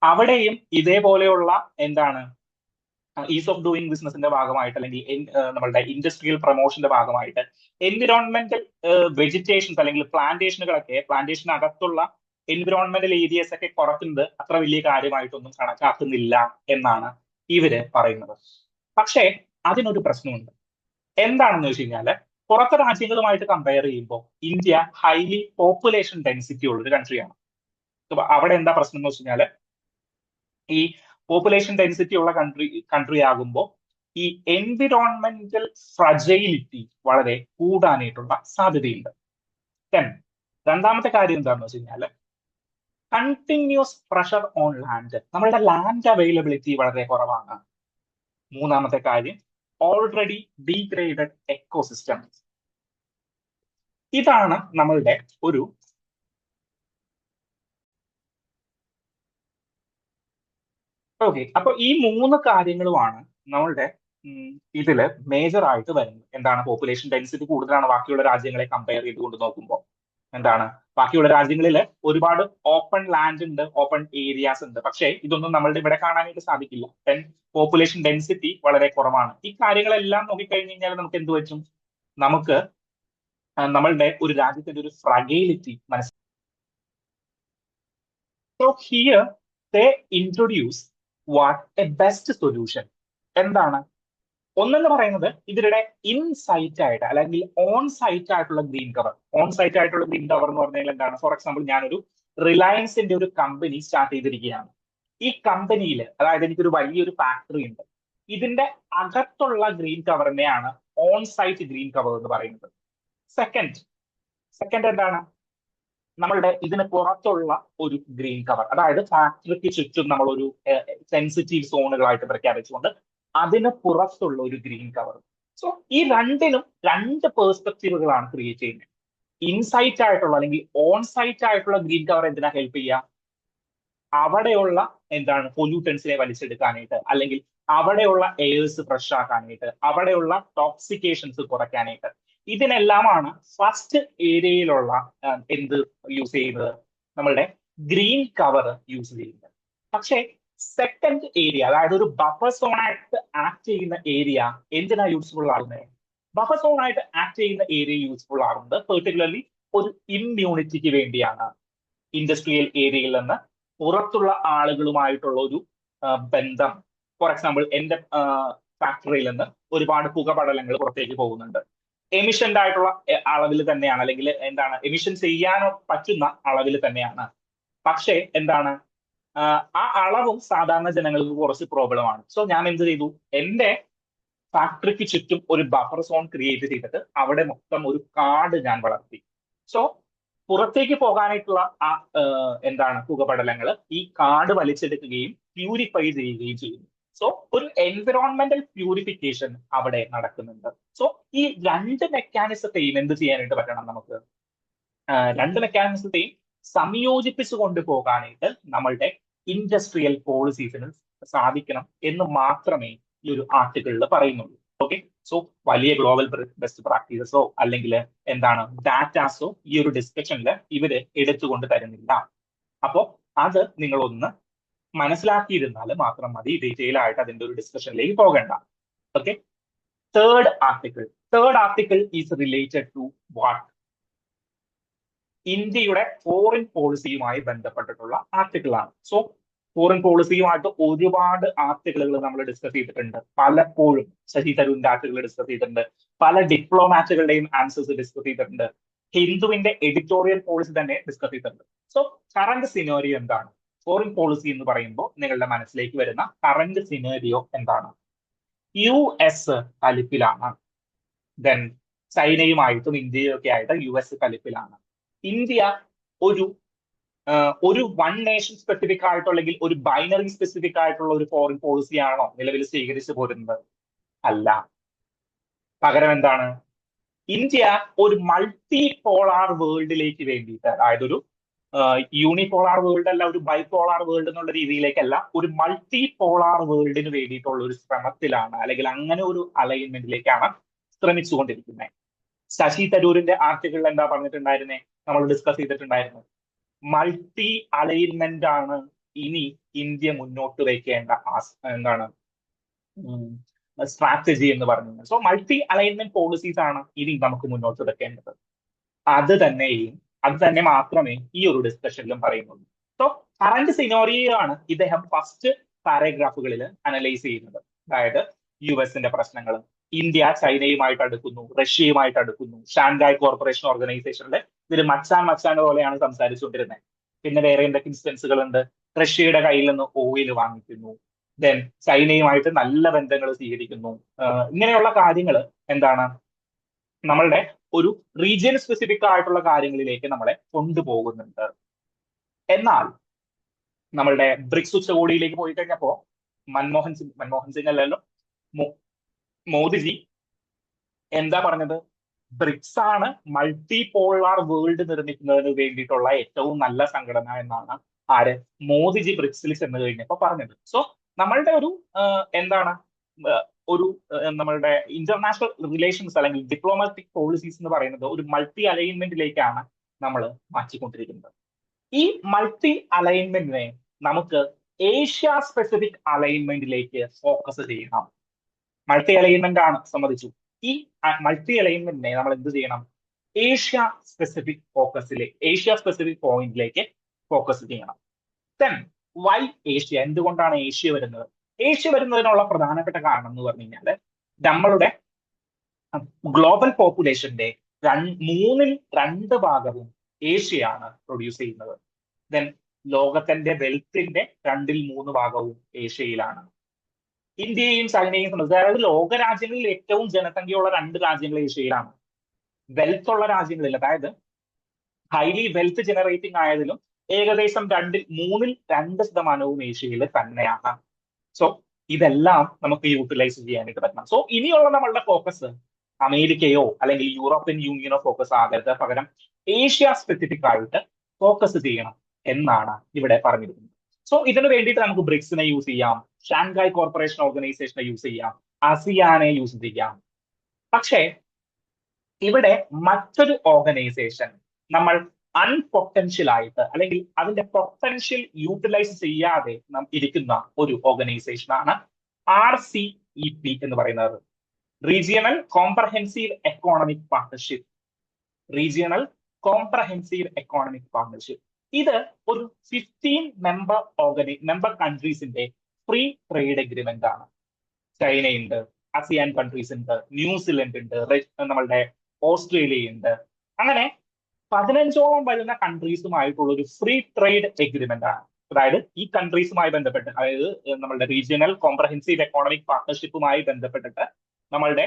അവിടെയും ഇതേപോലെയുള്ള എന്താണ് ഈസ് ഓഫ് ഡൂയിങ് ബിസിനസിന്റെ ഭാഗമായിട്ട് അല്ലെങ്കിൽ നമ്മളുടെ ഇൻഡസ്ട്രിയൽ പ്രൊമോഷന്റെ ഭാഗമായിട്ട് എൻവിറോൺമെന്റൽ വെജിറ്റേഷൻസ് അല്ലെങ്കിൽ പ്ലാന്റേഷനകത്തുള്ള എൻവിറോൺമെന്റൽ ഏരിയസ് ഒക്കെ കുറക്കുന്നത് അത്ര വലിയ കാര്യമായിട്ടൊന്നും കണക്കാക്കുന്നില്ല എന്നാണ് ഇവര് പറയുന്നത്. പക്ഷേ അതിനൊരു പ്രശ്നമുണ്ട്. എന്താണെന്ന് വെച്ച് കഴിഞ്ഞാൽ, പുറത്തെ രാജ്യങ്ങളുമായിട്ട് കമ്പയർ ചെയ്യുമ്പോൾ ഇന്ത്യ ഹൈലി പോപ്പുലേഷൻ ഡെൻസിറ്റി ഉള്ള ഒരു കൺട്രിയാണ്. അവിടെ എന്താ പ്രശ്നം എന്ന് വെച്ച് കഴിഞ്ഞാൽ, ഈ പോപ്പുലേഷൻ ഡെൻസിറ്റി ഉള്ള കൺട്രി ആകുമ്പോൾ ഈ എൻവിറോൺമെന്റൽ ഫ്രജൈലിറ്റി വളരെ കൂടാനായിട്ടുള്ള സാധ്യതയുണ്ട്. രണ്ടാമത്തെ കാര്യം എന്താണെന്ന് വെച്ച് കഴിഞ്ഞാൽ, കണ്ടിന്യൂസ് പ്രഷർ ഓൺ ലാൻഡ്. നമ്മളുടെ ലാൻഡ് അവൈലബിലിറ്റി വളരെ കുറവാണ്. മൂന്നാമത്തെ കാര്യം, ഓൾറെഡി ഡീഗ്രേഡഡ് എക്കോസിസ്റ്റം. ഇതാണ് നമ്മളുടെ ഒരു ഓക്കെ. അപ്പൊ ഈ മൂന്ന് കാര്യങ്ങളുമാണ് നമ്മളുടെ ഇതില് മേജർ ആയിട്ട് വരുന്നത്. എന്താണ്, പോപ്പുലേഷൻ ഡെൻസിറ്റി കൂടുതലാണ് ബാക്കിയുള്ള രാജ്യങ്ങളെ കമ്പയർ ചെയ്തുകൊണ്ട് നോക്കുമ്പോൾ. എന്താണ്, ബാക്കിയുള്ള രാജ്യങ്ങളിൽ ഒരുപാട് ഓപ്പൺ ലാൻഡ് ഉണ്ട്, ഓപ്പൺ ഏരിയാസ് ഉണ്ട്. പക്ഷേ ഇതൊന്നും നമ്മളുടെ ഇവിടെ കാണാനായിട്ട് സാധിക്കില്ല. പോപ്പുലേഷൻ ഡെൻസിറ്റി വളരെ കുറവാണ്. ഈ കാര്യങ്ങളെല്ലാം നോക്കിക്കഴിഞ്ഞ് കഴിഞ്ഞാൽ നമുക്ക് എന്ത് പറ്റും, നമുക്ക് നമ്മളുടെ ഒരു രാജ്യത്തിന്റെ ഒരു ഫ്രഗൈലിറ്റി മനസ്സിലാക്കും. So here they introduce what A best solution. എന്താണ് ഒന്നെന്ന് പറയുന്നത്, ഇതിരുടെ ഇൻസൈറ്റ് ആയിട്ട് അല്ലെങ്കിൽ ഓൺ സൈറ്റ് ആയിട്ടുള്ള ഗ്രീൻ കവർ. ഓൺ സൈറ്റ് ആയിട്ടുള്ള ഗ്രീൻ കവർ എന്ന് പറഞ്ഞാൽ എന്താണ്, ഫോർ എക്സാമ്പിൾ ഞാനൊരു റിലയൻസിന്റെ ഒരു കമ്പനി സ്റ്റാർട്ട് ചെയ്തിരിക്കുകയാണ്. ഈ കമ്പനിയിൽ, അതായത് എനിക്കൊരു വലിയൊരു ഫാക്ടറി ഉണ്ട്, ഇതിന്റെ അകത്തുള്ള ഗ്രീൻ കവറിനെയാണ് ഓൺ സൈറ്റ് ഗ്രീൻ കവർ എന്ന് പറയുന്നത്. സെക്കൻഡ് സെക്കൻഡ് എന്താണ്, നമ്മളുടെ ഇതിന് പുറത്തുള്ള ഒരു ഗ്രീൻ കവർ, അതായത് ഫാക്ടറിക്ക് ചുറ്റും നമ്മൾ ഒരു സെൻസിറ്റീവ് സോണുകളായിട്ട് പ്രഖ്യാപിച്ചുകൊണ്ട് അതിന് പുറത്തുള്ള ഒരു ഗ്രീൻ കവർ. സോ ഈ രണ്ടിനും രണ്ട് പേഴ്സ്പെക്റ്റീവുകളാണ് ക്രിയേറ്റ് ചെയ്യുന്നത്. ഇൻസൈറ്റ് ആയിട്ടുള്ള അല്ലെങ്കിൽ ഓൺ സൈറ്റ് ആയിട്ടുള്ള ഗ്രീൻ കവർ എന്തിനാ ഹെൽപ്പ് ചെയ്യുക, അവിടെയുള്ള എന്താണ് പൊല്യൂട്ടൻസിനെ വലിച്ചെടുക്കാനായിട്ട്, അല്ലെങ്കിൽ അവിടെയുള്ള എയേഴ്സ് ഫ്രഷ് ആക്കാനായിട്ട്, അവിടെയുള്ള ടോക്സിക്കേഷൻസ് കുറയ്ക്കാനായിട്ട്. ഇതിനെല്ലാമാണ് ഫസ്റ്റ് ഏരിയയിലുള്ള എന്ത് യൂസ് ചെയ്യുന്നത്, നമ്മളുടെ ഗ്രീൻ കവർ യൂസ് ചെയ്യുന്നത്. പക്ഷേ സെക്കൻഡ് ഏരിയ, അതായത് ഒരു ബഫർ സോൺ ആയിട്ട് ആക്ട് ചെയ്യുന്ന ഏരിയ എന്തിനാ യൂസ്ഫുൾ ആകുന്നത്, ബഫർ സോൺ ആയിട്ട് ആക്ട് ചെയ്യുന്ന ഏരിയ യൂസ്ഫുൾ ആകുന്നത് പെർട്ടിക്കുലർലി ഒരു ഇമ്മ്യൂണിറ്റിക്ക് വേണ്ടിയാണ്. ഇൻഡസ്ട്രിയൽ ഏരിയയിൽ നിന്ന് പുറത്തുള്ള ആളുകളുമായിട്ടുള്ള ഒരു ബന്ധം. ഫോർ എക്സാമ്പിൾ എന്റെ ഫാക്ടറിയിൽ നിന്ന് ഒരുപാട് പുകപടലങ്ങൾ പുറത്തേക്ക് പോകുന്നുണ്ട്. എമിഷന്റെ ആയിട്ടുള്ള അളവിൽ തന്നെയാണ്, അല്ലെങ്കിൽ എന്താണ് എമിഷൻ ചെയ്യാനോ പറ്റുന്ന അളവിൽ തന്നെയാണ്. പക്ഷേ എന്താണ്, ആ അളവും സാധാരണ ജനങ്ങൾക്ക് കുറച്ച് പ്രോബ്ലമാണ്. സോ ഞാൻ എന്ത് ചെയ്തു, എന്റെ ഫാക്ടറിക്ക് ചുറ്റും ഒരു ബഫർ സോൺ ക്രിയേറ്റ് ചെയ്തിട്ട് അവിടെ മൊത്തം ഒരു കാട് ഞാൻ വളർത്തി. സോ പുറത്തേക്ക് പോകാനായിട്ടുള്ള ആ എന്താണ് പുകപടലങ്ങൾ ഈ കാട് വലിച്ചെടുക്കുകയും പ്യൂരിഫൈ ചെയ്യുകയും ചെയ്യുന്നു. സോ ഒരു എൻവിറോൺമെന്റൽ പ്യൂരിഫിക്കേഷൻ അവിടെ നടക്കുന്നുണ്ട്. സോ ഈ രണ്ട് മെക്കാനിസത്തെയും എന്ത് ചെയ്യാനായിട്ട് പറ്റണം നമുക്ക്, രണ്ട് മെക്കാനിസത്തെയും സംയോജിപ്പിച്ചു കൊണ്ടുപോകാനായിട്ട് നമ്മളുടെ ഇൻഡസ്ട്രിയൽ പോളിസീസിന് സാധിക്കണം എന്ന് മാത്രമേ ഈ ഒരു ആർട്ടിക്കിളിൽ പറയുന്നുള്ളൂ. ഓക്കെ. സോ വലിയ ഗ്ലോബൽ ബെസ്റ്റ് പ്രാക്ടീസസോ അല്ലെങ്കിൽ എന്താണ് ഡാറ്റാസോ ഈ ഒരു ഡിസ്കഷനിൽ ഇവര് എടുത്തുകൊണ്ട് തരുന്നില്ല. അപ്പോ അത് നിങ്ങളൊന്ന് മനസ്സിലാക്കിയിരുന്നാൽ മാത്രം മതി, ഡീറ്റെയിൽ ആയിട്ട് അതിന്റെ ഒരു ഡിസ്കഷനിലേക്ക് പോകണ്ട. Okay. Third article is related to what, ഇന്ത്യയുടെ ഫോറിൻ പോളിസിയുമായി ബന്ധപ്പെട്ടിട്ടുള്ള ആർട്ടിക്കിളാണ്. സോ ഫോറിൻ പോളിസിയുമായിട്ട് ഒരുപാട് ആർട്ടിക്കിളുകൾ നമ്മൾ ഡിസ്കസ് ചെയ്തിട്ടുണ്ട്. പലപ്പോഴും ശശി തരൂരിന്റെ ആർട്ടിക്കിൾ ഡിസ്കസ് ചെയ്തിട്ടുണ്ട്, പല ഡിപ്ലോമാറ്റുകളുടെയും ആൻസേഴ്സ് ഡിസ്കസ് ചെയ്തിട്ടുണ്ട്, ഹിന്ദുവിന്റെ എഡിറ്റോറിയൽ പോളിസി തന്നെ ഡിസ്കസ് ചെയ്തിട്ടുണ്ട്. സോ കറന്റ് സിനോറിയോ എന്താണ്, ഫോറിൻ പോളിസി എന്ന് പറയുമ്പോൾ നിങ്ങളുടെ മനസ്സിലേക്ക് വരുന്ന കറന്റ് സിനോറിയോ എന്താണ്, US കലിപ്പിലാണ്. ദെൻ ചൈനയുമായിട്ടും ഇന്ത്യയൊക്കെ ആയിട്ട് US കലിപ്പിലാണ്. ഇന്ത്യ ഒരു വൺ നേഷൻ സ്പെസിഫിക് ആയിട്ടോ അല്ലെങ്കിൽ ഒരു ബൈനറി സ്പെസിഫിക് ആയിട്ടുള്ള ഒരു ഫോറിൻ പോളിസിയാണോ നിലവിൽ സ്വീകരിച്ചു പോരുന്നത്? അല്ല. പകരം എന്താണ്, ഇന്ത്യ ഒരു മൾട്ടി പോളാർ വേൾഡിലേക്ക് വേണ്ടിയിട്ട്, അതായത് ഒരു യൂണിപോളാർ വേൾഡ് അല്ല, ഒരു ബൈപോളാർ വേൾഡ് എന്നുള്ള രീതിയിലേക്കല്ല, ഒരു മൾട്ടി പോളാർ വേൾഡിന് വേണ്ടിയിട്ടുള്ള ഒരു ശ്രമത്തിലാണ്, അല്ലെങ്കിൽ അങ്ങനെ ഒരു അലൈൻമെന്റിലേക്കാണ് ശ്രമിച്ചുകൊണ്ടിരിക്കുന്നത്. ശശി തരൂരിന്റെ ആർട്ടിക്കിളിൽ എന്താ പറഞ്ഞിട്ടുണ്ടായിരുന്നേ, നമ്മൾ ഡിസ്കസ് ചെയ്തിട്ടുണ്ടായിരുന്നു, മൾട്ടി അലൈൻമെന്റ് ആണ് ഇനി ഇന്ത്യ മുന്നോട്ട് വയ്ക്കേണ്ട എന്താണ് സ്ട്രാറ്റജി എന്ന് പറഞ്ഞത്. സോ മൾട്ടി അലൈൻമെന്റ് പോളിസീസ് ആണ് ഇനി നമുക്ക് മുന്നോട്ട് വെക്കേണ്ടത്. അത് തന്നെ മാത്രമേ ഈ ഒരു ഡിസ്കഷനിലും പറയുന്നുള്ളൂ. സോ കറന്റ് സിനോറിയോ ആണ് ഇദ്ദേഹം ഫസ്റ്റ് പാരഗ്രാഫുകളിൽ അനലൈസ് ചെയ്യുന്നത്. അതായത് US പ്രശ്നങ്ങൾ, ഇന്ത്യ ചൈനയുമായിട്ട് അടുക്കുന്നു, റഷ്യയുമായിട്ട് അടുക്കുന്നു, ഷാങ്ഹായ് കോർപ്പറേഷൻ ഓർഗനൈസേഷനിലെ ഇതിൽ മച്ചാൻ പോലെയാണ് സംസാരിച്ചുകൊണ്ടിരുന്നത്. പിന്നെ വേറെ എന്തൊക്കെ ഇൻസ്റ്റൻസുകൾ ഉണ്ട്, റഷ്യയുടെ കയ്യിൽ നിന്ന് ഓയിൽ വാങ്ങിക്കുന്നു, ദെൻ ചൈനയുമായിട്ട് നല്ല ബന്ധങ്ങൾ സ്വീകരിക്കുന്നു. ഇങ്ങനെയുള്ള കാര്യങ്ങൾ എന്താണ്, നമ്മളുടെ ഒരു റീജിയൻ സ്പെസിഫിക് ആയിട്ടുള്ള കാര്യങ്ങളിലേക്ക് നമ്മളെ കൊണ്ടുപോകുന്നുണ്ട്. എന്നാൽ നമ്മളുടെ ബ്രിക്സ് ഉച്ചകോടിയിലേക്ക് പോയി കഴിഞ്ഞപ്പോ മൻമോഹൻ സിംഗ് അല്ലല്ലോ, മോദിജി എന്താ പറഞ്ഞത്? ബ്രിക്സ് ആണ് മൾട്ടി പോളാർ വേൾഡ് നിർമ്മിക്കുന്നതിന് വേണ്ടിയിട്ടുള്ള ഏറ്റവും നല്ല സംഘടന എന്നാണ് ആര് മോദിജി ബ്രിക്സിൽ ചെന്ന് കഴിഞ്ഞപ്പോൾ പറഞ്ഞത്. സോ നമ്മളുടെ ഒരു എന്താണ് ഒരു നമ്മളുടെ ഇന്റർനാഷണൽ റിലേഷൻസ് അല്ലെങ്കിൽ ഡിപ്ലോമാറ്റിക് പോളിസീസ് എന്ന് പറയുന്നത് ഒരു മൾട്ടി അലൈൻമെന്റിലേക്കാണ് നമ്മൾ മാറ്റിക്കൊണ്ടിരിക്കുന്നത്. ഈ മൾട്ടി അലൈൻമെന്റിനെ നമുക്ക് ഏഷ്യ സ്പെസിഫിക് അലൈൻമെന്റിലേക്ക് ഫോക്കസ് ചെയ്യണം. മൾട്ടി അലൈൻമെന്റ് ആണ്, സമ്മതിച്ചു. ഈ മൾട്ടി അലൈൻമെന്റിനെ നമ്മൾ എന്ത് ചെയ്യണം? ഏഷ്യ സ്പെസിഫിക് പോയിന്റിലേക്ക് ഫോക്കസ് ചെയ്യണം. Then why Asia? എന്തുകൊണ്ടാണ് ഏഷ്യ വരുന്നത്? ഏഷ്യ വരുന്നതിനുള്ള പ്രധാനപ്പെട്ട കാരണം എന്ന് പറഞ്ഞു കഴിഞ്ഞാൽ നമ്മളുടെ ഗ്ലോബൽ പോപ്പുലേഷന്റെ 2/3 ഏഷ്യയാണ് പ്രൊഡ്യൂസ് ചെയ്യുന്നത്. ദെൻ ലോകത്തിന്റെ വെൽത്തിന്റെ 2/3 ഏഷ്യയിലാണ്. ഇന്ത്യയും ചൈനയും സംബന്ധിച്ച്, അതായത് ലോകരാജ്യങ്ങളിൽ ഏറ്റവും ജനസംഖ്യയുള്ള 2 രാജ്യങ്ങൾ ഏഷ്യയിലാണ്. വെൽത്ത് ഉള്ള രാജ്യങ്ങളിൽ, അതായത് ഹൈലി വെൽത്ത് ജനറേറ്റിംഗ് ആയതിലും ഏകദേശം 2/3 ഏഷ്യയിൽ തന്നെയാണ്. സോ ഇതെല്ലാം നമുക്ക് യൂട്ടിലൈസ് ചെയ്യാനായിട്ട് പറ്റണം. സോ ഇനിയുള്ള നമ്മളുടെ ഫോക്കസ് അമേരിക്കയോ അല്ലെങ്കിൽ യൂറോപ്യൻ യൂണിയനോ ഫോക്കസ് ആകരുത്, പകരം ഏഷ്യ സ്പെസിഫിക് ആയിട്ട് ഫോക്കസ് ചെയ്യണം എന്നാണ് ഇവിടെ പറഞ്ഞിരിക്കുന്നത്. സോ ഇതിനു വേണ്ടിയിട്ട് നമുക്ക് ബ്രിക്സിനെ യൂസ് ചെയ്യാം, ഷാങ്ഹായ് കോർപ്പറേഷൻ ഓർഗനൈസേഷനെ യൂസ് ചെയ്യാം, ആസിയാനെ യൂസ് ചെയ്യാം. പക്ഷേ ഇവിടെ മറ്റൊരു ഓർഗനൈസേഷൻ നമ്മൾ അൺപൊട്ടൻഷ്യൽ ആയിട്ട് അല്ലെങ്കിൽ അതിന്റെ പൊട്ടൻഷ്യൽ യൂട്ടിലൈസ് ചെയ്യാതെ ഇരിക്കുന്ന ഒരു ഓർഗനൈസേഷനാണ് RCEP എന്ന് പറയുന്നത്. Regional comprehensive economic partnership. ഇത് ഒരു 15 മെമ്പർ കൺട്രീസിന്റെ ഫ്രീ ട്രേഡ് എഗ്രിമെന്റ് ആണ്. ചൈനയുണ്ട്, ASEAN കൺട്രീസ് ഉണ്ട്, ന്യൂസിലൻഡ് ഉണ്ട്, നമ്മളുടെ ഓസ്ട്രേലിയ ഉണ്ട്. അങ്ങനെ 15ഓളം വരുന്ന കൺട്രീസുമായിട്ടുള്ള ഒരു ഫ്രീ ട്രേഡ് എഗ്രിമെന്റ് ആണ്. അതായത് ഈ കൺട്രീസുമായി ബന്ധപ്പെട്ട്, അതായത് നമ്മളുടെ റീജിയണൽ കോംപ്രഹെൻസീവ് എക്കോണമിക് പാർട്ണർഷിപ്പുമായി ബന്ധപ്പെട്ടിട്ട് നമ്മളുടെ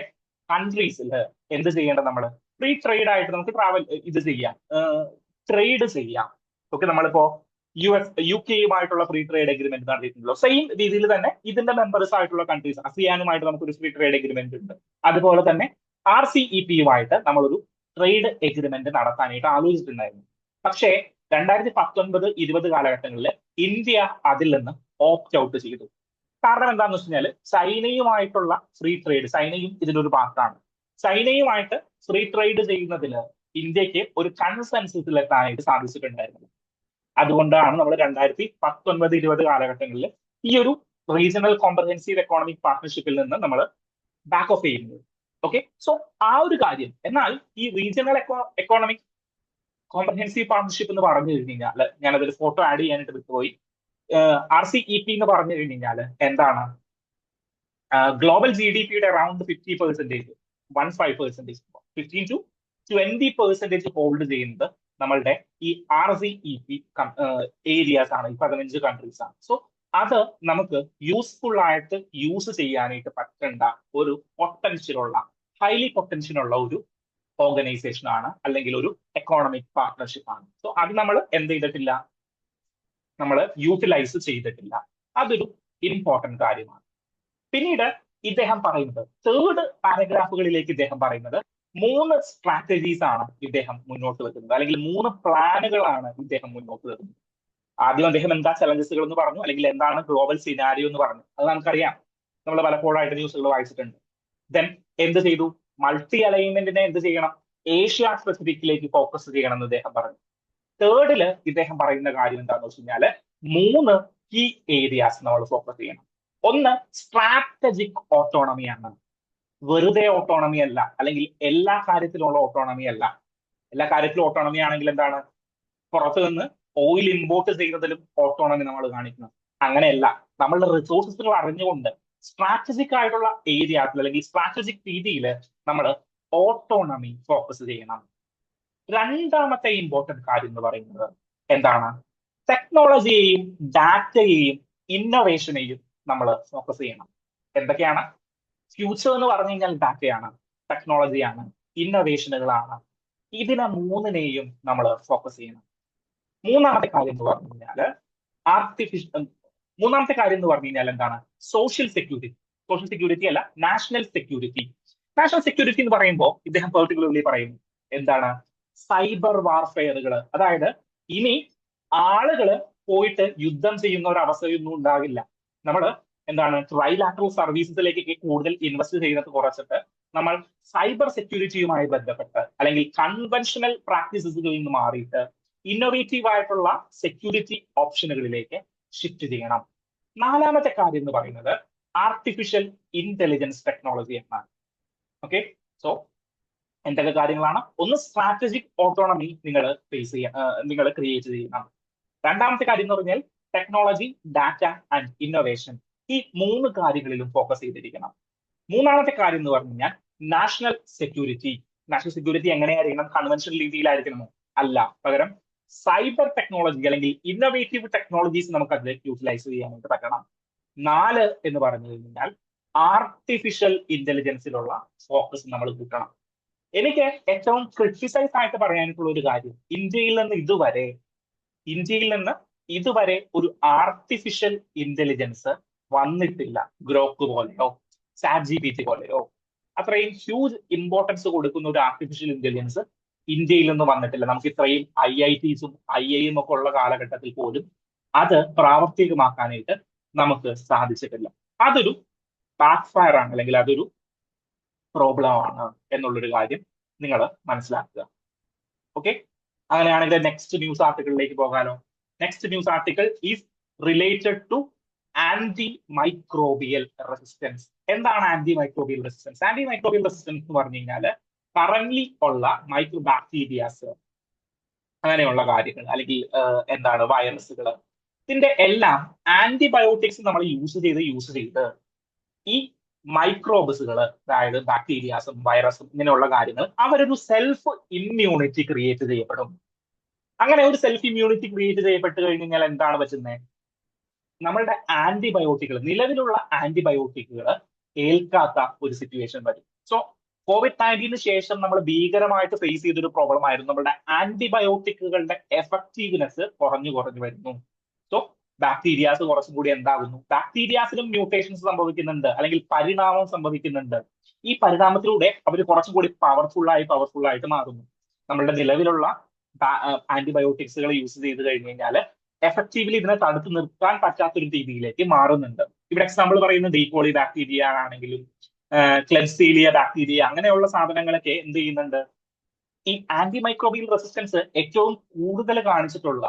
കൺട്രീസിൽ എന്ത് ചെയ്യേണ്ടത്? നമ്മൾ ഫ്രീ ട്രേഡ് ആയിട്ട് നമുക്ക് ട്രേഡ് ചെയ്യാം. ഓക്കെ, നമ്മളിപ്പോ UK-യുമായിട്ടുള്ള ഫ്രീ ട്രേഡ് എഗ്രിമെന്റ് നടത്തിയിട്ടുണ്ടല്ലോ. സെയിം രീതിയിൽ തന്നെ ഇതിന്റെ മെമ്പേഴ്സ് ആയിട്ടുള്ള കൺട്രീസ് ASEAN-ഉമായിട്ട് നമുക്കൊരു ഫ്രീ ട്രേഡ് എഗ്രിമെന്റ് ഉണ്ട്. അതുപോലെ തന്നെ RCEP-യുമായിട്ട് നമ്മളൊരു ട്രേഡ് എഗ്രിമെന്റ് നടത്താനായിട്ട് ആലോചിച്ചിട്ടുണ്ടായിരുന്നു. പക്ഷേ 2019-20 കാലഘട്ടങ്ങളിൽ ഇന്ത്യ അതിൽ നിന്ന് ഓപ്റ്റ് ഔട്ട് ചെയ്തു. കാരണം എന്താണെന്ന് വെച്ച് കഴിഞ്ഞാൽ ചൈനയുമായിട്ടുള്ള ഫ്രീ ട്രേഡ്, ചൈനയും ഇതിലൊരു പാർട്ടാണ്. ചൈനയുമായിട്ട് ഫ്രീ ട്രേഡ് ചെയ്യുന്നതിൽ ഇന്ത്യക്ക് ഒരു കൺസെൻസസിൽ എത്താനായിട്ട് സാധിച്ചിട്ടുണ്ടായിരുന്നു. അതുകൊണ്ടാണ് നമ്മൾ 2019-20 കാലഘട്ടങ്ങളിൽ ഈ ഒരു റീജിയണൽ കോംപ്രഹെൻസീവ് എക്കോണമിക് പാർട്ണർഷിപ്പിൽ നിന്ന് നമ്മൾ ബാക്ക് ഓഫ് ചെയ്യുന്നത്. ഓക്കെ, സോ ആ ഒരു കാര്യം. എന്നാൽ ഈ റീജിയണൽ എക്കോണമിക് കോംപ്രഹെൻസീവ് പാർട്ണർഷിപ്പ് എന്ന് പറഞ്ഞു കഴിഞ്ഞാൽ, ഞാനതൊരു ഫോട്ടോ ആഡ് ചെയ്യാനായിട്ട് വിട്ടുപോയി. RCEP എന്ന് പറഞ്ഞു കഴിഞ്ഞാൽ എന്താണ്? ഗ്ലോബൽ GDP-യുടെ അറൌണ്ട് 50%, 15% to 20% ഹോൾഡ് ചെയ്യുന്നത് നമ്മളുടെ ഈ RCEP ഏരിയാസ് ആണ്, ഈ 15 കൺട്രീസ് ആണ്. സോ അത് നമുക്ക് യൂസ്ഫുൾ ആയിട്ട് യൂസ് ചെയ്യാനായിട്ട് പറ്റേണ്ട ഒരു ഹൈലി പൊട്ടൻഷ്യൽ ഉള്ള ഒരു ഓർഗനൈസേഷൻ ആണ്, അല്ലെങ്കിൽ ഒരു എക്കോണമിക് പാർട്ണർഷിപ്പ് ആണ്. സോ അത് നമ്മൾ എന്ത് ചെയ്തിട്ടില്ല? നമ്മൾ യൂട്ടിലൈസ് ചെയ്തിട്ടില്ല. അതൊരു ഇമ്പോർട്ടന്റ് കാര്യമാണ്. പിന്നീട് ഇദ്ദേഹം പറയുന്നത്, 3rd പാരഗ്രാഫുകളിലേക്ക് ഇദ്ദേഹം പറയുന്നത് 3 സ്ട്രാറ്റജീസ് ആണ് ഇദ്ദേഹം മുന്നോട്ട് വെക്കുന്നത്, അല്ലെങ്കിൽ 3 പ്ലാനുകളാണ് ഇദ്ദേഹം മുന്നോട്ട് വെക്കുന്നത്. ആദ്യം അദ്ദേഹം എന്താ ചലഞ്ചസുകൾ എന്ന് പറഞ്ഞു, അല്ലെങ്കിൽ എന്താണ് ഗ്ലോബൽ സിനാരിയോ എന്ന് പറഞ്ഞു. അത് നമുക്കറിയാം, നമ്മൾ പലപ്പോഴായിട്ട് ന്യൂസുകൾ വായിച്ചിട്ടുണ്ട്. ദെൻ എന്ത് ചെയ്തു? മൾട്ടി അലൈൻമെന്റിനെ എന്ത് ചെയ്യണം? ഏഷ്യ സ്പെസിഫിക്കിലേക്ക് ഫോക്കസ് ചെയ്യണം എന്ന് ഇദ്ദേഹം പറഞ്ഞു. 3rd ഇദ്ദേഹം പറയുന്ന കാര്യം എന്താണെന്ന് വെച്ച് കഴിഞ്ഞാല് 3 കീ ഏരിയാസ് നമ്മൾ ഫോക്കസ് ചെയ്യണം. ഒന്ന് സ്ട്രാറ്റജിക് ഓട്ടോണമിയാണ്. വെറുതെ ഓട്ടോണമി അല്ല, അല്ലെങ്കിൽ എല്ലാ കാര്യത്തിലുള്ള ഓട്ടോണമി അല്ല. എല്ലാ കാര്യത്തിലും ഓട്ടോണമി ആണെങ്കിൽ എന്താണ്? പുറത്തു നിന്ന് ഓയിൽ ഇമ്പോർട്ട് ചെയ്യുന്നതിലും ഓട്ടോണമി നമ്മൾ കാണിക്കണം. അങ്ങനെയല്ല, നമ്മളുടെ റിസോഴ്സസുകൾ അറിഞ്ഞുകൊണ്ട് സ്ട്രാറ്റജിക് ആയിട്ടുള്ള ഏരിയാസിൽ അല്ലെങ്കിൽ സ്ട്രാറ്റജിക് രീതിയിൽ നമ്മൾ ഓട്ടോണമി ഫോക്കസ് ചെയ്യണം. 2ാമത്തെ ഇമ്പോർട്ടന്റ് കാര്യം എന്ന് പറയുന്നത് എന്താണ്? ടെക്നോളജിയെയും ഡാറ്റയെയും ഇന്നോവേഷനെയും നമ്മൾ ഫോക്കസ് ചെയ്യണം. എന്തൊക്കെയാണ്? ഫ്യൂച്ചർ എന്ന് പറഞ്ഞു കഴിഞ്ഞാൽ ഡാറ്റയാണ്, ടെക്നോളജിയാണ്, ഇന്നോവേഷനുകളാണ്. ഇതിനെ 3നെയും നമ്മൾ ഫോക്കസ് ചെയ്യണം. 3ാമത്തെ കാര്യം എന്ന് പറഞ്ഞു കഴിഞ്ഞാൽ എന്താണ്? Social security. സോഷ്യൽ സെക്യൂരിറ്റി അല്ല, നാഷണൽ സെക്യൂരിറ്റി. നാഷണൽ സെക്യൂരിറ്റി എന്ന് പറയുമ്പോൾ ഇദ്ദേഹം പെർട്ടിക്കുലർലി പറയുന്നു എന്താണ്, സൈബർ വാർഫെയറുകൾ. അതായത് ഇനി ആളുകള് പോയിട്ട് യുദ്ധം ചെയ്യുന്ന ഒരു അവസ്ഥയൊന്നും ഉണ്ടാകില്ല. നമ്മൾ എന്താണ് ട്രൈലാറ്ററൽ സർവീസസിലേക്കൊക്കെ കൂടുതൽ ഇൻവെസ്റ്റ് ചെയ്യുന്നത് കുറച്ചിട്ട് നമ്മൾ സൈബർ സെക്യൂരിറ്റിയുമായി ബന്ധപ്പെട്ട് അല്ലെങ്കിൽ കൺവെൻഷണൽ പ്രാക്ടീസസുകളിൽ നിന്ന് മാറിയിട്ട് ഇന്നോവേറ്റീവ് ആയിട്ടുള്ള സെക്യൂരിറ്റി ഓപ്ഷനുകളിലേക്ക് ഷിഫ്റ്റ് ചെയ്യണം. നാലാമത്തെ കാര്യം എന്ന് പറയുന്നത് ആർട്ടിഫിഷ്യൽ ഇന്റലിജൻസ് ടെക്നോളജി എന്നാണ്. ഓക്കെ, സോ എന്തൊക്കെ കാര്യങ്ങളാണ്? ഒന്ന്, സ്ട്രാറ്റജിക് ഓട്ടോണമി നിങ്ങൾ ക്രിയേറ്റ് ചെയ്യണം. രണ്ടാമത്തെ കാര്യം എന്ന് പറഞ്ഞാൽ ടെക്നോളജി, ഡാറ്റ ആൻഡ് ഇന്നോവേഷൻ. ഈ 3 കാര്യങ്ങളിലും ഫോക്കസ് ചെയ്തിരിക്കണം. മൂന്നാമത്തെ കാര്യം എന്ന് പറഞ്ഞു കഴിഞ്ഞാൽ നാഷണൽ സെക്യൂരിറ്റി. നാഷണൽ സെക്യൂരിറ്റി എങ്ങനെയായിരിക്കണം? കൺവെൻഷണൽ രീതിയിലായിരിക്കണമോ? അല്ല, പകരം സൈബർ ടെക്നോളജി അല്ലെങ്കിൽ ഇന്നോവേറ്റീവ് ടെക്നോളജീസ് നമുക്ക് അതിൽ യൂട്ടിലൈസ് ചെയ്യാനായിട്ട് പറ്റണം. 4 എന്ന് പറഞ്ഞു കഴിഞ്ഞാൽ ആർട്ടിഫിഷ്യൽ ഇന്റലിജൻസിലുള്ള ഫോക്കസ് നമ്മൾ കൂട്ടണം. എനിക്ക് ഏറ്റവും ക്രിട്ടിസൈസ് ആയിട്ട് പറയാനായിട്ടുള്ള ഒരു കാര്യം, ഇന്ത്യയിൽ നിന്ന് ഇതുവരെ ഒരു ആർട്ടിഫിഷ്യൽ ഇന്റലിജൻസ് വന്നിട്ടില്ല. ഗ്രോക്ക് പോലെയോ ChatGPT പോലെയോ അത്രയും ഹ്യൂജ് ഇമ്പോർട്ടൻസ് കൊടുക്കുന്ന ഒരു ആർട്ടിഫിഷ്യൽ ഇന്റലിജൻസ് ഇന്ത്യയിൽ നിന്ന് വന്നിട്ടില്ല. നമുക്ക് ഇത്രയും IITസും IIM ഒക്കെ ഉള്ള കാലഘട്ടത്തിൽ പോലും അത് പ്രാവർത്തികമാക്കാനായിട്ട് നമുക്ക് സാധിച്ചിട്ടില്ല. അതൊരു ബാക്ക് ഫയർ ആണ്, അല്ലെങ്കിൽ അതൊരു പ്രോബ്ലം ആണ് എന്നുള്ളൊരു കാര്യം നിങ്ങൾ മനസ്സിലാക്കുക. ഓക്കെ, അങ്ങനെയാണെങ്കിൽ നെക്സ്റ്റ് ന്യൂസ് ആർട്ടിക്കിളിലേക്ക് പോകാനോ? Next news article is related to anti microbial resistance. എന്താണ് anti microbial resistance? Anti microbial resistance എന്ന് പറഞ്ഞു കഴിഞ്ഞാൽ കറന്റ്ലി ഉള്ള മൈക്രോ ബാക്ടീരിയാസ്, അങ്ങനെയുള്ള കാര്യങ്ങൾ, അല്ലെങ്കിൽ എന്താണ് വൈറസുകൾ, ഇതിന്റെ എല്ലാം ആന്റിബയോട്ടിക്സ് നമ്മൾ യൂസ് ചെയ്ത് ഈ മൈക്രോബസുകൾ, അതായത് ബാക്ടീരിയാസും വൈറസും ഇങ്ങനെയുള്ള കാര്യങ്ങൾ, അവരൊരു സെൽഫ് ഇമ്മ്യൂണിറ്റി ക്രിയേറ്റ് ചെയ്യപ്പെടും. അങ്ങനെ ഒരു സെൽഫ് ഇമ്മ്യൂണിറ്റി ക്രിയേറ്റ് ചെയ്യപ്പെട്ട് കഴിഞ്ഞാൽ എന്താണ് പറ്റുന്നത്? നമ്മളുടെ ആന്റിബയോട്ടിക്കുകൾ, നിലവിലുള്ള ആന്റിബയോട്ടിക്കുകൾ ഏൽക്കാത്ത ഒരു സിറ്റുവേഷൻ വരും. സോ COVID-19 ശേഷം നമ്മൾ ഭീകരമായിട്ട് ഫേസ് ചെയ്തൊരു പ്രോബ്ലം ആയിരുന്നു നമ്മുടെ ആന്റിബയോട്ടിക്കുകളുടെ എഫക്റ്റീവ്നെസ് കുറഞ്ഞു വരുന്നു. സോ ബാക്ടീരിയാസ് കുറച്ചും കൂടി എന്താകുന്നു? ബാക്ടീരിയാസിലും മ്യൂട്ടേഷൻസ് സംഭവിക്കുന്നുണ്ട്, അല്ലെങ്കിൽ പരിണാമം സംഭവിക്കുന്നുണ്ട്. ഈ പരിണാമത്തിലൂടെ അവർ കുറച്ചും കൂടി പവർഫുൾ ആയിട്ട് മാറുന്നു. നമ്മളുടെ നിലവിലുള്ള ആന്റിബയോട്ടിക്സുകൾ യൂസ് ചെയ്ത് കഴിഞ്ഞു കഴിഞ്ഞാൽ എഫക്റ്റീവ്ലി ഇതിനെ തടുത്തു നിർത്താൻ പറ്റാത്തൊരു രീതിയിലേക്ക് മാറുന്നുണ്ട്. ഇവിടെ എക്സാമ്പിൾ പറയുന്നത് ഡീകോളി ബാക്ടീരിയ ആണെങ്കിലും ക്ലെബ്സീലിയ ബാക്ടീരിയ, അങ്ങനെയുള്ള സാധനങ്ങളൊക്കെ എന്ത് ചെയ്യുന്നുണ്ട്? ഈ ആന്റി മൈക്രോബിയൽ റെസിസ്റ്റൻസ് ഏറ്റവും കൂടുതൽ കാണിച്ചിട്ടുള്ള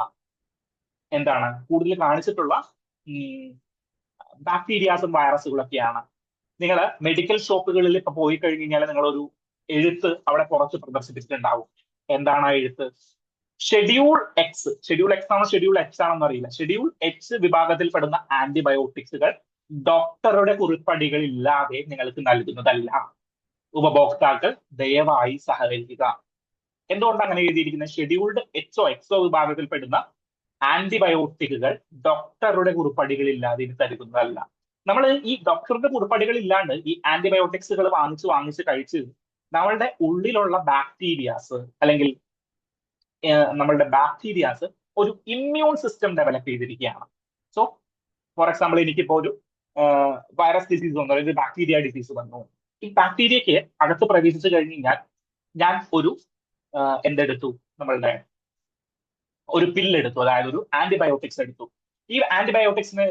ബാക്ടീരിയാസും വൈറസുകളൊക്കെയാണ്. നിങ്ങൾ മെഡിക്കൽ ഷോപ്പുകളിൽ ഇപ്പൊ പോയി കഴിഞ്ഞ് കഴിഞ്ഞാൽ നിങ്ങളൊരു എഴുത്ത് അവിടെ കുറച്ച് പ്രദർശിപ്പിച്ചിട്ടുണ്ടാവും. എന്താണ് ആ എഴുത്ത്? ഷെഡ്യൂൾ എക്സ് ആണോ ഷെഡ്യൂൾ എച്ച് ആണെന്ന് അറിയില്ല. ഷെഡ്യൂൾ എച്ച് വിഭാഗത്തിൽപ്പെടുന്ന ആന്റിബയോട്ടിക്സുകൾ ഡോക്ടറുടെ കുറിപ്പടികളില്ലാതെ നിങ്ങൾക്ക് നൽകുന്നതല്ല. ഉപഭോക്താക്കൾ ദയവായി സഹകരിക്കുക. എന്തുകൊണ്ടാണ് അങ്ങനെ എഴുതിയിരിക്കുന്നത്? ഷെഡ്യൂൾഡ് എക്സോ വിഭാഗത്തിൽപ്പെടുന്ന ആന്റിബയോട്ടിക്കുകൾ ഡോക്ടറുടെ കുറിപ്പടികളില്ലാതെ ഇത് തരുന്നതല്ല. നമ്മൾ ഈ ഡോക്ടറുടെ കുറിപ്പടികൾ ഇല്ലാണ്ട് ഈ ആന്റിബയോട്ടിക്സുകൾ വാങ്ങിച്ച് കഴിച്ച് നമ്മളുടെ ഉള്ളിലുള്ള ബാക്ടീരിയാസ്, അല്ലെങ്കിൽ നമ്മളുടെ ബാക്ടീരിയാസ് ഒരു ഇമ്മ്യൂൺ സിസ്റ്റം ഡെവലപ്പ് ചെയ്തിരിക്കുകയാണ്. സോ ഫോർ എക്സാമ്പിൾ, എനിക്കിപ്പോ ഒരു വൈറസ് ഡിസീസ് വന്നു, അല്ലെങ്കിൽ ബാക്ടീരിയ ഡിസീസ് വന്നു. ഈ ബാക്ടീരിയക്ക് അകത്ത് പ്രവേശിച്ചു കഴിഞ്ഞ് കഴിഞ്ഞാൽ ഞാൻ ഒരു എന്തെടുത്തു? നമ്മളുടെ ഒരു പില്ലെടുത്തു, അതായത് ഒരു ആന്റിബയോട്ടിക്സ് എടുത്തു. ഈ ആന്റിബയോട്ടിക്സിന്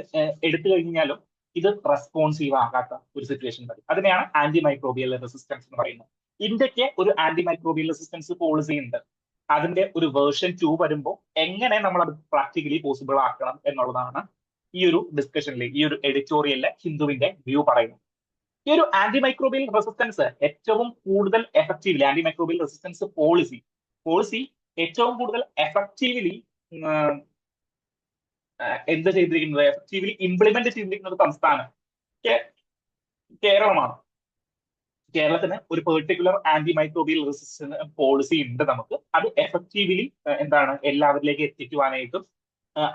എടുത്തു കഴിഞ്ഞാലും ഇത് റെസ്പോൺസീവ് ആകാത്ത ഒരു സിറ്റുവേഷൻ വരും. അതിനെയാണ് ആന്റി മൈക്രോബിയൽ റെസിസ്റ്റൻസ് എന്ന് പറയുന്നത്. ഇന്ത്യക്ക് ഒരു ആന്റി മൈക്രോബിയൽ റെസിസ്റ്റൻസ് പോളിസി ഉണ്ട്. അതിന്റെ ഒരു വേർഷൻ 2 വരുമ്പോൾ എങ്ങനെ നമ്മൾ അത് പ്രാക്ടിക്കലി പോസിബിൾ ആക്കണം എന്നുള്ളതാണ് ഈ ഒരു ഡിസ്കഷനിൽ, ഈ ഒരു എഡിറ്റോറിയലിലെ ഹിന്ദുവിന്റെ വ്യൂ പറയുന്നത്. ഈ ഒരു ആന്റി മൈക്രോബിയൽ റെസിസ്റ്റൻസ് ഏറ്റവും കൂടുതൽ effectively, anti microbial resistance policy ഏറ്റവും കൂടുതൽ എഫക്റ്റീവ്ലി എഫക്റ്റീവ്ലി ഇംപ്ലിമെന്റ് ചെയ്തിരിക്കുന്ന ഒരു സംസ്ഥാനം കേരളമാണ്. കേരളത്തിന് ഒരു particular anti microbial resistance policy ഉണ്ട്. നമുക്ക് അത് എഫക്റ്റീവ്ലി എല്ലാവരിലേക്ക് എത്തിക്കുവാനായിട്ടും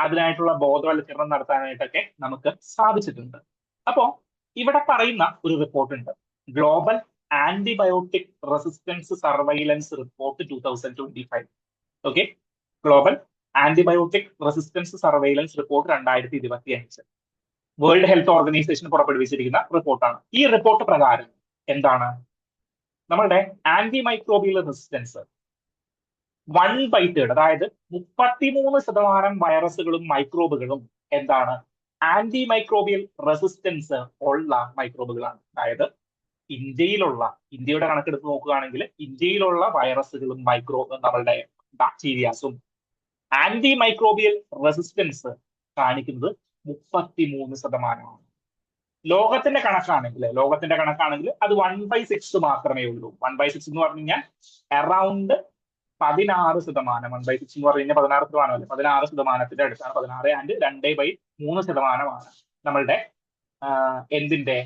അതിനായിട്ടുള്ള ബോധവൽക്കരണം നടത്താനായിട്ടൊക്കെ നമുക്ക് സാധിച്ചിട്ടുണ്ട്. അപ്പോ ഇവിടെ പറയുന്ന ഒരു റിപ്പോർട്ട് ഉണ്ട്, global antibiotic resistance surveillance report 2025. Okay, global antibiotic resistance surveillance report 2025. World Health Organization പുറപ്പെടുവിച്ചിരിക്കുന്ന റിപ്പോർട്ടാണ്. ഈ റിപ്പോർട്ട് പ്രകാരം എന്താണ് നമ്മളുടെ ആന്റി മൈക്രോബിയൽ റെസിസ്റ്റൻസ് 1/3, അതായത് 33% വൈറസുകളും മൈക്രോബുകളും എന്താണ് ആന്റി മൈക്രോബിയൽ റെസിസ്റ്റൻസ് ഉള്ള മൈക്രോബുകളാണ്. അതായത് ഇന്ത്യയുടെ കണക്കെടുത്ത് നോക്കുകയാണെങ്കിൽ ഇന്ത്യയിലുള്ള വൈറസുകളും നമ്മളുടെ ബാക്ടീരിയാസും ആന്റി മൈക്രോബിയൽ റെസിസ്റ്റൻസ് കാണിക്കുന്നത് 33%. ലോകത്തിന്റെ കണക്കാണെങ്കിൽ അത് 1/6 മാത്രമേ ഉള്ളൂ. 1/6 എന്ന് പറഞ്ഞു കഴിഞ്ഞാൽ അറൌണ്ട് 16%. 1/6 എന്ന് പറഞ്ഞു കഴിഞ്ഞാൽ 16%, 16%ത്തിന്റെ അടുത്താണ്. 16 ആൻഡ് 2/3% നമ്മളുടെ എന്തിന്റെ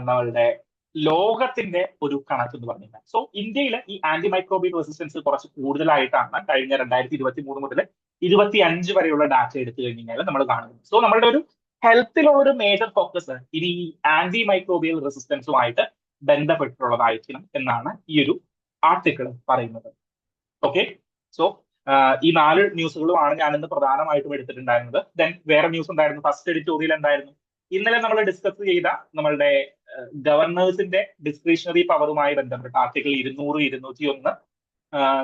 നമ്മളുടെ ലോകത്തിന്റെ ഒരു കണക്ക് എന്ന് പറഞ്ഞു കഴിഞ്ഞാൽ. സോ ഇന്ത്യയിൽ ഈ ആന്റി മൈക്രോബിയൽ റെസിസ്റ്റൻസ് കുറച്ച് കൂടുതലായിട്ടാണ് കഴിഞ്ഞ 2023 മുതൽ 2025 വരെയുള്ള ഡാറ്റ എടുത്തു കഴിഞ്ഞാൽ നമ്മൾ കാണുന്നത്. സോ നമ്മളുടെ ഒരു ഹെൽത്തിലുള്ള ഒരു മേജർ ഫോക്കസ് ഇനി ഈ ആന്റി മൈക്രോബിയൽ റെസിസ്റ്റൻസുമായിട്ട് ബന്ധപ്പെട്ടിട്ടുള്ളതായിരിക്കണം എന്നാണ് ഈ ഒരു ആർട്ടിക്കിൾ പറയുന്നത്. ഓക്കെ, സോ ഈ 4 ന്യൂസുകളുമാണ് ഞാൻ ഇന്ന് പ്രധാനമായിട്ടും എടുത്തിട്ടുണ്ടായിരുന്നത്. ദെൻ വേറെ ന്യൂസ് ഉണ്ടായിരുന്നു. ഫസ്റ്റ് എഡിറ്റോറിയൽ എന്തായിരുന്നു? ഇന്നലെ നമ്മൾ ഡിസ്കസ് ചെയ്ത നമ്മളുടെ ഗവർണേഴ്സിന്റെ ഡിസ്ക്രിഷണറി പവറുമായി ബന്ധപ്പെട്ട് ആർട്ടിക്കിൾ 200, 201,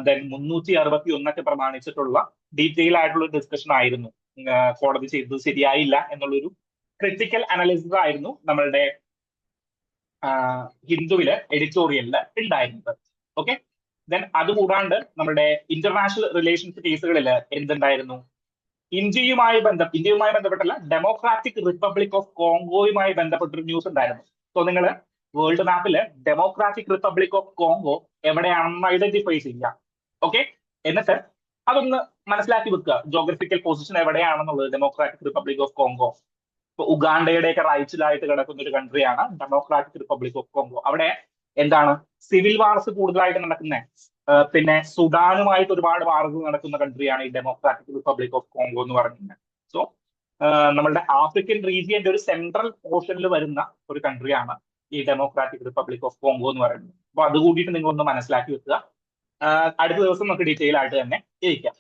ദെൻ 361 ഒക്കെ പ്രമാണിച്ചിട്ടുള്ള ഡീറ്റെയിൽ ആയിട്ടുള്ള ഡിസ്കഷൻ ആയിരുന്നു. കോടതി ചെയ്തത് ശരിയായില്ല എന്നുള്ളൊരു ക്രിട്ടിക്കൽ അനാലിസിസ് ആയിരുന്നു നമ്മളുടെ ഹിന്ദുവില് എഡിറ്റോറിയലില് ഉണ്ടായിരുന്നത്. ഓക്കെ, ദെൻ അതുകൂടാണ്ട് നമ്മുടെ ഇന്റർനാഷണൽ റിലേഷൻസ് കേസുകളിൽ എന്തുണ്ടായിരുന്നു? ഇന്ത്യയുമായി ബന്ധപ്പെട്ടല്ല, ഡെമോക്രാറ്റിക് റിപ്പബ്ലിക് ഓഫ് കോങ്കോയുമായി ബന്ധപ്പെട്ടൊരു ന്യൂസ് ഉണ്ടായിരുന്നു. സോ നിങ്ങൾ വേൾഡ് മാപ്പില് ഡെമോക്രാറ്റിക് റിപ്പബ്ലിക് ഓഫ് കോങ്കോ എവിടെയാണെന്ന് ഐഡന്റിഫൈ ചെയ്യുക. ഓക്കെ, എന്നിട്ട് അതൊന്ന് മനസ്സിലാക്കി വെക്കുക. ജോഗ്രഫിക്കൽ പൊസിഷൻ എവിടെയാണെന്നുള്ളത് ഡെമോക്രാറ്റിക് റിപ്പബ്ലിക് ഓഫ് കോങ്കോ. ഇപ്പൊ ഉഗാണ്ടയുടെയൊക്കെ റൈറ്റ്സിലായിട്ട് കിടക്കുന്ന ഒരു കൺട്രിയാണ് ഡെമോക്രാറ്റിക് റിപ്പബ്ലിക് ഓഫ് കോങ്കോ. അവിടെ എന്താണ് സിവിൽ വാർസ് കൂടുതലായിട്ട് നടക്കുന്നത്. പിന്നെ സുഡാനുമായിട്ട് ഒരുപാട് വാറുകൾ നടക്കുന്ന കൺട്രിയാണ് ഈ ഡെമോക്രാറ്റിക് റിപ്പബ്ലിക് ഓഫ് കോങ്കോ എന്ന് പറയുന്നത്. സോ നമ്മളുടെ ആഫ്രിക്കൻ റീജിയന്റെ ഒരു സെൻട്രൽ പോർഷനിൽ വരുന്ന ഒരു കൺട്രിയാണ് ഈ ഡെമോക്രാറ്റിക് റിപ്പബ്ലിക് ഓഫ് കോങ്കോ എന്ന് പറയുന്നത്. അപ്പൊ അതുകൂടിയിട്ട് നിങ്ങൾ ഒന്ന് മനസ്സിലാക്കി വെക്കുക. അടുത്ത ദിവസം നമുക്ക് ഡീറ്റെയിൽ ആയിട്ട് തന്നെ ഇരിക്കാം.